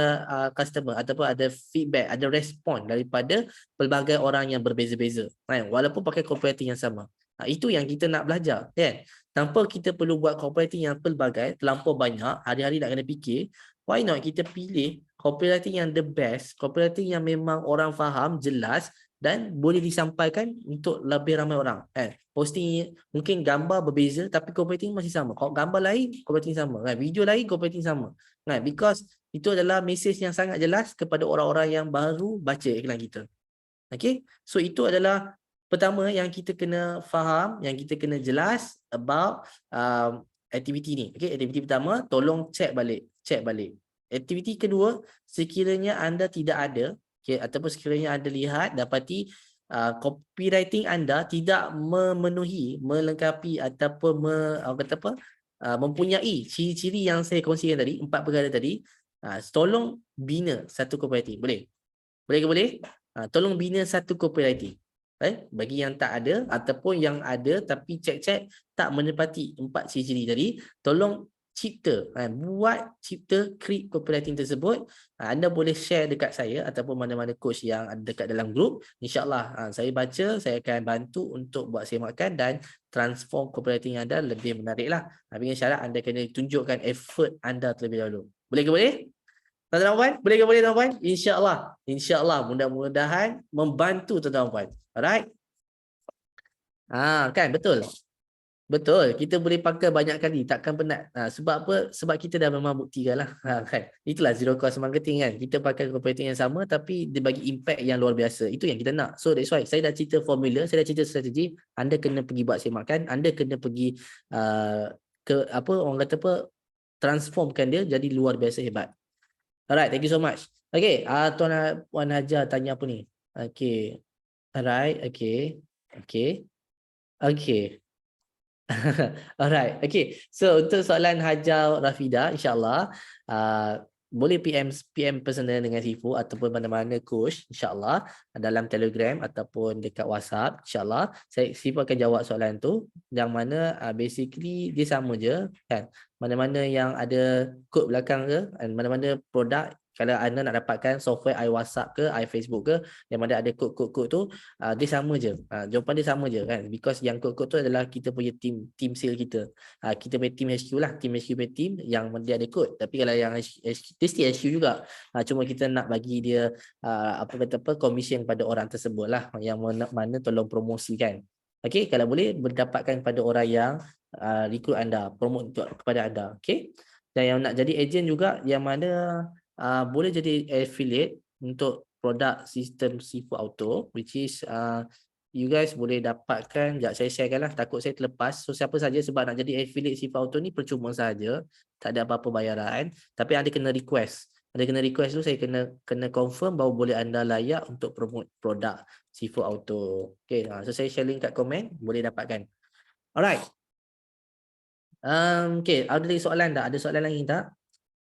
customer ataupun ada feedback, ada respon daripada pelbagai orang yang berbeza-beza kan, walaupun pakai copywriting yang sama. Itu yang kita nak belajar kan. Tanpa kita perlu buat copywriting yang pelbagai, terlampau banyak, hari-hari nak kena fikir, why not kita pilih copywriting yang the best, copywriting yang memang orang faham, jelas dan boleh disampaikan untuk lebih ramai orang. Posting mungkin gambar berbeza tapi copywriting masih sama. Kalau gambar lain, copywriting sama. Video lain, copywriting sama. Because itu adalah message yang sangat jelas kepada orang-orang yang baru baca iklan kita. Okay, so itu adalah pertama yang kita kena faham, yang kita kena jelas about aktiviti ni. Okay, aktiviti pertama, tolong check balik. Aktiviti kedua, sekiranya anda tidak ada, okay, ataupun sekiranya anda lihat, dapati copywriting anda tidak memenuhi, melengkapi ataupun mempunyai ciri-ciri yang saya kongsikan tadi, 4 perkara tadi, tolong bina satu copywriting. Boleh? Boleh ke boleh? Tolong bina satu copywriting. Bagi yang tak ada ataupun yang ada tapi cek-cek tak menepati 4 ciri-ciri tadi, tolong cipta create copywriting tersebut. Anda boleh share dekat saya ataupun mana-mana coach yang ada dekat dalam grup. InsyaAllah saya baca, saya akan bantu untuk buat semakan dan transform copywriting anda lebih menarik lah. Dengan syarat anda kena tunjukkan effort anda terlebih dahulu. Boleh ke boleh? Tuan-tuan puan, boleh ke boleh tuan-tuan? InsyaAllah mudah-mudahan membantu tuan-tuan puan. Alright? Kan betul. Betul, kita boleh pakai banyak kali, takkan penat. Sebab apa? Sebab kita dah memang buktikan lah. Kan? Itulah zero cost marketing kan. Kita pakai copywriting yang sama tapi dia bagi impact yang luar biasa. Itu yang kita nak. So that's why saya dah cerita formula, saya dah cerita strategi. Anda kena pergi buat semakan, anda kena pergi transformkan dia jadi luar biasa hebat. Alright, thank you so much. Okay, Tuan Puan Hajar tanya apa ni? Okay. Alright, okay. Alright, okay. So untuk soalan Hajar Rafida, insyaAllah boleh PM personal dengan Sifu ataupun mana-mana coach, insyaAllah dalam Telegram ataupun dekat WhatsApp, insyaAllah Sifu akan jawab soalan tu. Yang mana basically dia sama je kan. Mana-mana yang ada kod belakang ke, mana-mana produk, kalau anda nak dapatkan software iWhatsApp ke, iFacebook ke, yang mana ada kod-kod tu, dia sama je. Jawapan dia sama je kan. Because yang kod-kod tu adalah kita punya team sale kita. Kita punya team HQ lah. Team HQ punya team yang dia ada kod. Tapi kalau yang dia still HQ juga. Cuma kita nak bagi dia commission pada orang tersebut lah. Yang mana tolong promosikan. Okay, kalau boleh berdapatkan pada orang yang recruit anda, promote kepada anda. Okay. Dan yang nak jadi agent juga, yang mana boleh jadi affiliate untuk produk sistem Sifu Auto, which is you guys boleh dapatkan, sekejap saya sharekan lah, takut saya terlepas. So siapa saja sebab nak jadi affiliate Sifu Auto ni percuma saja, tak ada apa-apa bayaran, tapi anda kena request. Anda kena request tu, saya kena confirm bahawa boleh anda layak untuk promote produk Sifu Auto. Okay, so saya share link kat komen, boleh dapatkan. Alright. Okay, ada lagi soalan tak? Ada soalan lagi tak?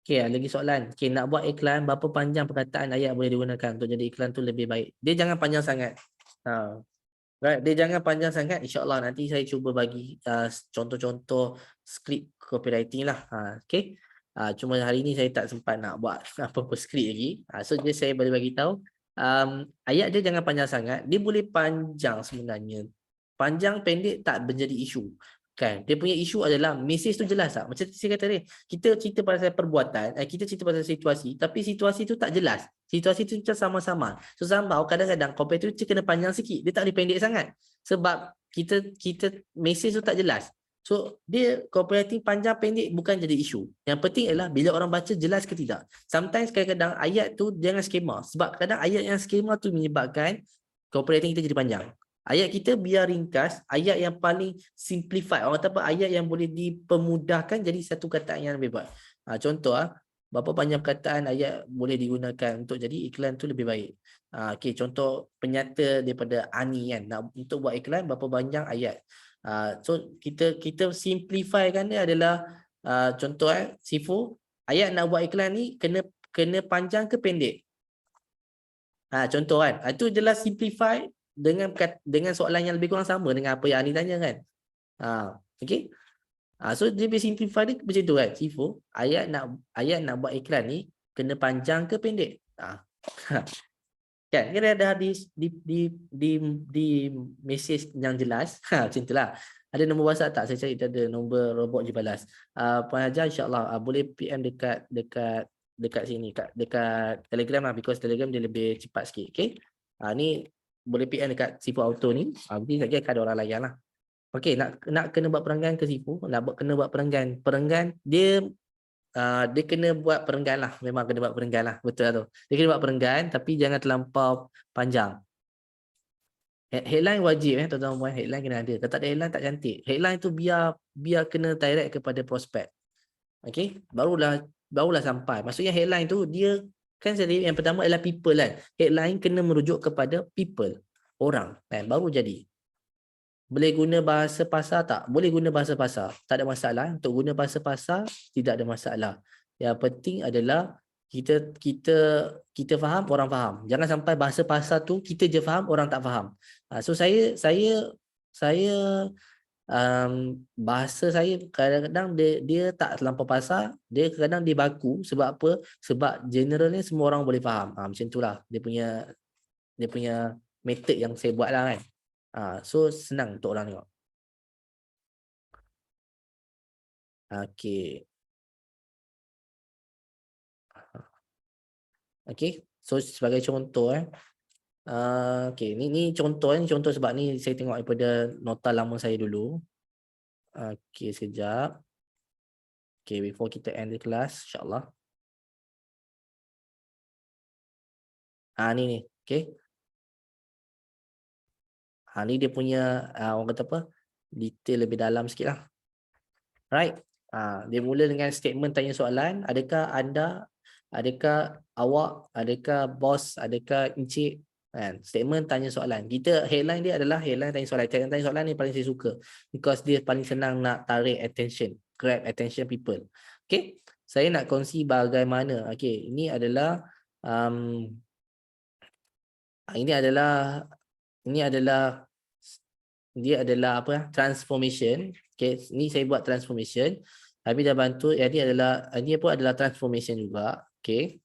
Okay, ada lagi soalan. Okay, nak buat iklan, berapa panjang perkataan ayat boleh digunakan untuk jadi iklan tu lebih baik? Dia jangan panjang sangat. Right, dia jangan panjang sangat. InsyaAllah nanti saya cuba bagi contoh-contoh skrip copywriting lah. Okay. Cuma hari ni saya tak sempat nak buat apa-apa skrip lagi. So dia saya boleh bagi tahu. Ayat dia jangan panjang sangat. Dia boleh panjang sebenarnya. Panjang pendek tak menjadi isu. Kan, dia punya isu adalah mesej tu jelas tak? Macam saya kata tadi, kita cerita pasal perbuatan, kita cerita pasal situasi, tapi situasi tu tak jelas. Situasi tu macam sama-sama. So somehow kadang-kadang competitor kena panjang sikit, dia tak boleh pendek sangat. Sebab kita mesej tu tak jelas. So dia copywriting panjang pendek bukan jadi isu. Yang penting adalah bila orang baca jelas ke tidak. Sometimes kadang-kadang ayat tu jangan skema. Sebab kadang ayat yang skema tu menyebabkan copywriting kita jadi panjang. Ayat kita biar ringkas, ayat yang paling simplified, orang kata apa, ayat yang boleh dipermudahkan jadi satu kataan yang lebih baik. Contoh, berapa banyak perkataan ayat boleh digunakan untuk jadi iklan tu lebih baik. Okay, contoh penyata daripada Ani kan, untuk buat iklan berapa banyak ayat. So kita simplifikan dia adalah contoh Sifu, ayat nak buat iklan ni kena panjang ke pendek? Contoh kan, itu adalah simplify dengan soalan yang lebih kurang sama dengan apa yang Ani tanya kan. Okay. So dia simplify dia macam tu kan. Sifu, ayat nak buat iklan ni kena panjang ke pendek? Kan kena ada di message yang jelas. Macam itulah. Ada nombor WhatsApp tak? Saya cari ada nombor robot je balas. Puan Hajar insya-Allah boleh PM dekat dekat sini, dekat Telegram lah, because Telegram dia lebih cepat sikit. Okay, ni boleh PM dekat Sifu Auto ni. Nanti lagi akan ada orang layan lah. Okay, nak kena buat perenggan ke Sifu, kena buat perenggan dia dia kena buat perenggan lah, memang kena buat perenggan lah, betul lah tu. Dia kena buat perenggan tapi jangan terlampau panjang. Headline wajib tuan-tuan puan, headline kena ada. Kalau tak ada headline tak cantik. Headline tu biar kena direct kepada prospek. Okey, barulah sampai. Maksudnya headline tu dia kan yang pertama adalah people kan. Headline kena merujuk kepada people, orang kan, baru jadi. Boleh guna bahasa pasar tak? Boleh guna bahasa pasar. Tak ada masalah. Untuk guna bahasa pasar tidak ada masalah. Yang penting adalah kita faham, orang faham. Jangan sampai bahasa pasar tu kita je faham, orang tak faham. So saya bahasa saya kadang-kadang dia tak terlampau pasar, dia kadang dia baku. Sebab apa? Sebab generalnya semua orang boleh faham. Macam itulah dia punya method yang saya buat lah kan. So senang untuk orang tengok. Okay. Okay, so sebagai contoh okay, ni contoh sebab ni saya tengok daripada nota lama saya dulu. Okay, sekejap. Okay, before kita end the class, insyaAllah. Ni, okay. Ni dia punya, orang kata apa, detail lebih dalam sikit lah. Right. Dia mula dengan statement tanya soalan. Adakah anda, adakah awak, adakah bos, adakah encik, kan? Statement tanya soalan. Kita headline dia adalah headline tanya soalan. Tanya soalan ni paling saya suka because dia paling senang nak tarik attention, grab attention people. Okay, saya nak kongsi bagaimana. Okay, ini adalah dia adalah apa, transformation. Okay, ni saya buat transformation. Habis dah bantu, ini pun adalah transformation juga. Okay,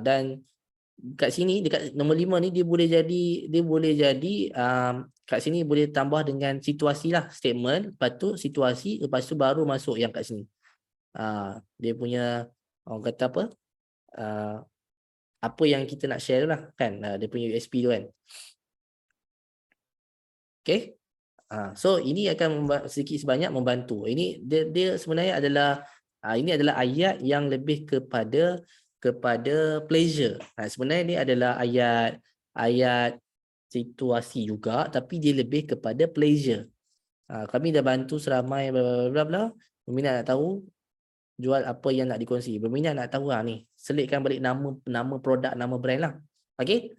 dan kat sini dekat nombor 5 ni dia boleh jadi kat sini boleh tambah dengan situasi lah, statement, lepas tu situasi, lepas tu baru masuk yang kat sini. Dia punya orang kata apa yang kita nak share lah kan, dia punya USP tu kan. Okay, so ini akan sedikit sebanyak membantu. Ini dia sebenarnya adalah ini adalah ayat yang lebih kepada pleasure. Sebenarnya ini adalah ayat situasi juga, tapi dia lebih kepada pleasure. Kami dah bantu seramai bla bla bla. Berminat nak tahu jual apa yang nak dikongsi. Berminat nak tahu ni, selitkan balik nama produk, nama brand lah. Okay.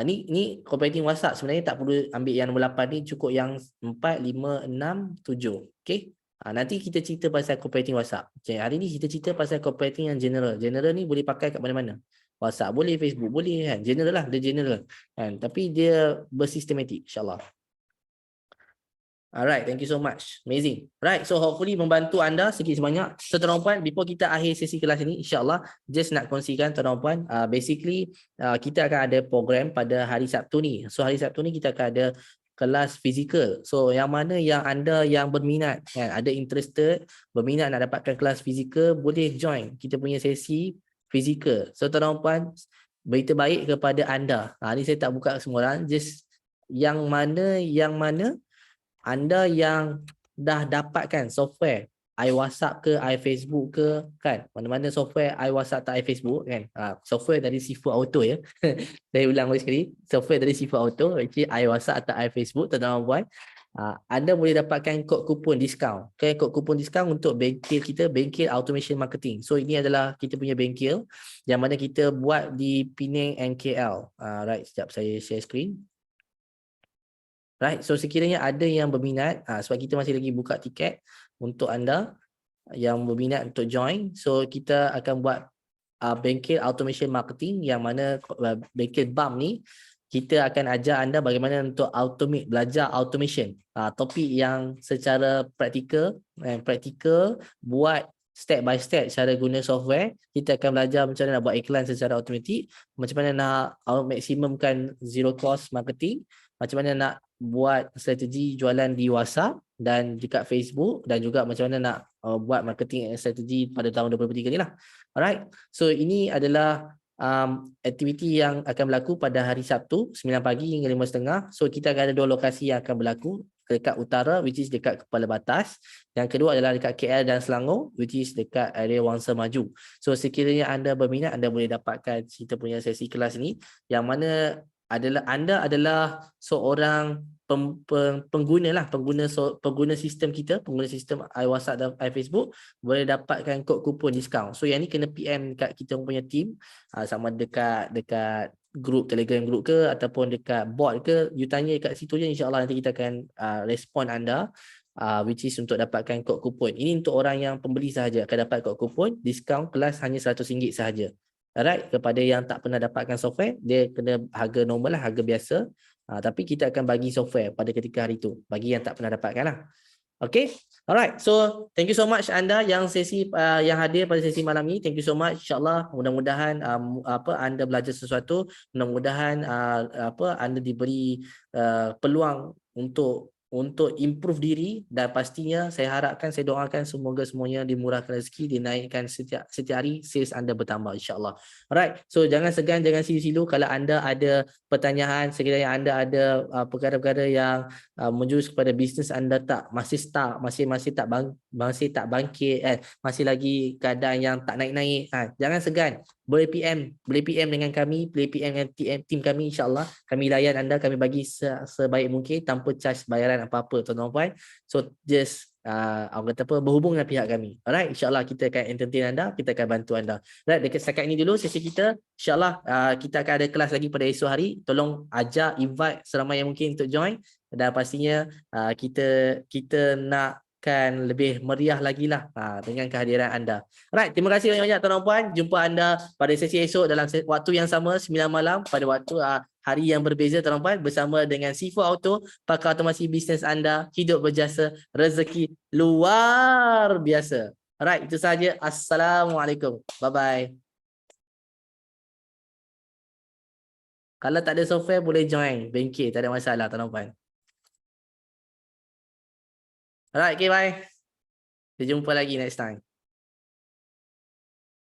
Ni operating WhatsApp, sebenarnya tak perlu ambil yang nombor 8 ni, cukup yang 4, 5, 6, 7. Okay. Nanti kita cerita pasal operating WhatsApp. Okay, hari ni kita cerita pasal operating yang general. General ni boleh pakai kat mana-mana. WhatsApp boleh, Facebook boleh kan. General lah, dia general kan. Tapi dia bersistematik, insyaAllah. Alright, thank you so much. Amazing. Right, so hopefully membantu anda sedikit sebanyak. So tuan-tuan puan, before kita akhir sesi kelas ini, insyaAllah, just nak kongsikan tuan-tuan puan, basically kita akan ada program pada hari Sabtu ni. So hari Sabtu ni kita akan ada kelas fizikal. So yang mana yang anda yang berminat, kan, ada interested, berminat nak dapatkan kelas fizikal, boleh join kita punya sesi fizikal. So tuan-tuan puan, berita baik kepada anda. Ni saya tak buka semua orang, just yang mana anda yang dah dapatkan software iWhatsApp ke, iFacebook ke, kan? Mana-mana software iWhatsApp atau iFacebook kan? Software dari Sifu Auto ya. Saya ulang lagi sekali, software dari Sifu Auto, actually iWhatsApp atau iFacebook, tuan-tuan puan. Anda boleh dapatkan kod kupon diskaun. Okay, kod kupon diskaun untuk bengkel kita, bengkel automation marketing. So ini adalah kita punya bengkel yang mana kita buat di Penang and KL. Right, sekejap saya share screen. Right, so sekiranya ada yang berminat, sebab kita masih lagi buka tiket untuk anda yang berminat untuk join, so kita akan buat bengkel automation marketing, yang mana bengkel BAM ni kita akan ajar anda bagaimana untuk belajar automation, topik yang secara praktikal buat step by step cara guna software. Kita akan belajar macam mana nak buat iklan secara automatik, macam mana nak maksimumkan zero cost marketing, macam mana nak buat strategi jualan di WhatsApp dan dekat Facebook, dan juga macam mana nak buat marketing strategi pada tahun 2023 ni lah. Alright, so ini adalah aktiviti yang akan berlaku pada hari Sabtu 9 pagi hingga 5.30. So kita akan ada 2 lokasi yang akan berlaku, dekat utara which is dekat Kepala Batas, yang kedua adalah dekat KL dan Selangor which is dekat area Wangsa Maju. So sekiranya anda berminat, anda boleh dapatkan kita punya sesi kelas ni, yang mana anda adalah seorang pengguna sistem kita, pengguna sistem iWhatsApp dan iFacebook, boleh dapatkan kod kupon diskaun. So yang ni kena PM kat kita punya team, sama dekat grup Telegram group ke ataupun dekat bot ke, you tanya kat situ je, insyaAllah nanti kita akan respon anda, which is untuk dapatkan kod kupon. Ini untuk orang yang pembeli sahaja akan dapat kod kupon diskaun kelas hanya RM100 sahaja. Alright, kepada yang tak pernah dapatkan software, dia kena harga normal lah, harga biasa. Tapi kita akan bagi software pada ketika hari itu bagi yang tak pernah dapatkan lah. Okay, alright. So thank you so much anda yang yang hadir pada sesi malam ini. Thank you so much. InsyaAllah mudah-mudahan anda belajar sesuatu. Mudah-mudahan anda diberi peluang untuk improve diri, dan pastinya saya harapkan, saya doakan semoga semuanya dimurahkan rezeki, dinaikkan setiap hari sales anda bertambah insya-Allah. Alright, so jangan segan, jangan silu-silu kalau anda ada pertanyaan, sekiranya anda ada perkara-perkara yang menjurus kepada bisnes anda masih tak bangkit, masih lagi keadaan yang tak naik-naik, jangan segan, boleh PM dengan kami, boleh PM dengan tim kami, insya-Allah kami layan anda, kami bagi sebaik mungkin tanpa charge bayaran apa-apa tuan-tuan puan. So just berhubung dengan pihak kami. Alright, insya-Allah kita akan entertain anda, kita akan bantu anda. Alright, dekat setakat ini dulu sesi kita. Insya-Allah kita akan ada kelas lagi pada esok hari. Tolong ajak, invite seramai yang mungkin untuk join, dan pastinya kita nakkan lebih meriah lagi lah dengan kehadiran anda. Alright, terima kasih banyak-banyak tuan-tuan puan. Jumpa anda pada sesi esok dalam waktu yang sama 9 malam pada waktu hari yang berbeza tuan-tuan puan, bersama dengan C4 Auto, pakar otomasi bisnes anda, hidup berjasa, rezeki luar biasa. Alright, itu sahaja. Assalamualaikum. Bye-bye. Kalau tak ada software boleh join bengkel, tak ada masalah tuan-tuan puan. Alright, okay, bye. Kita jumpa lagi next time.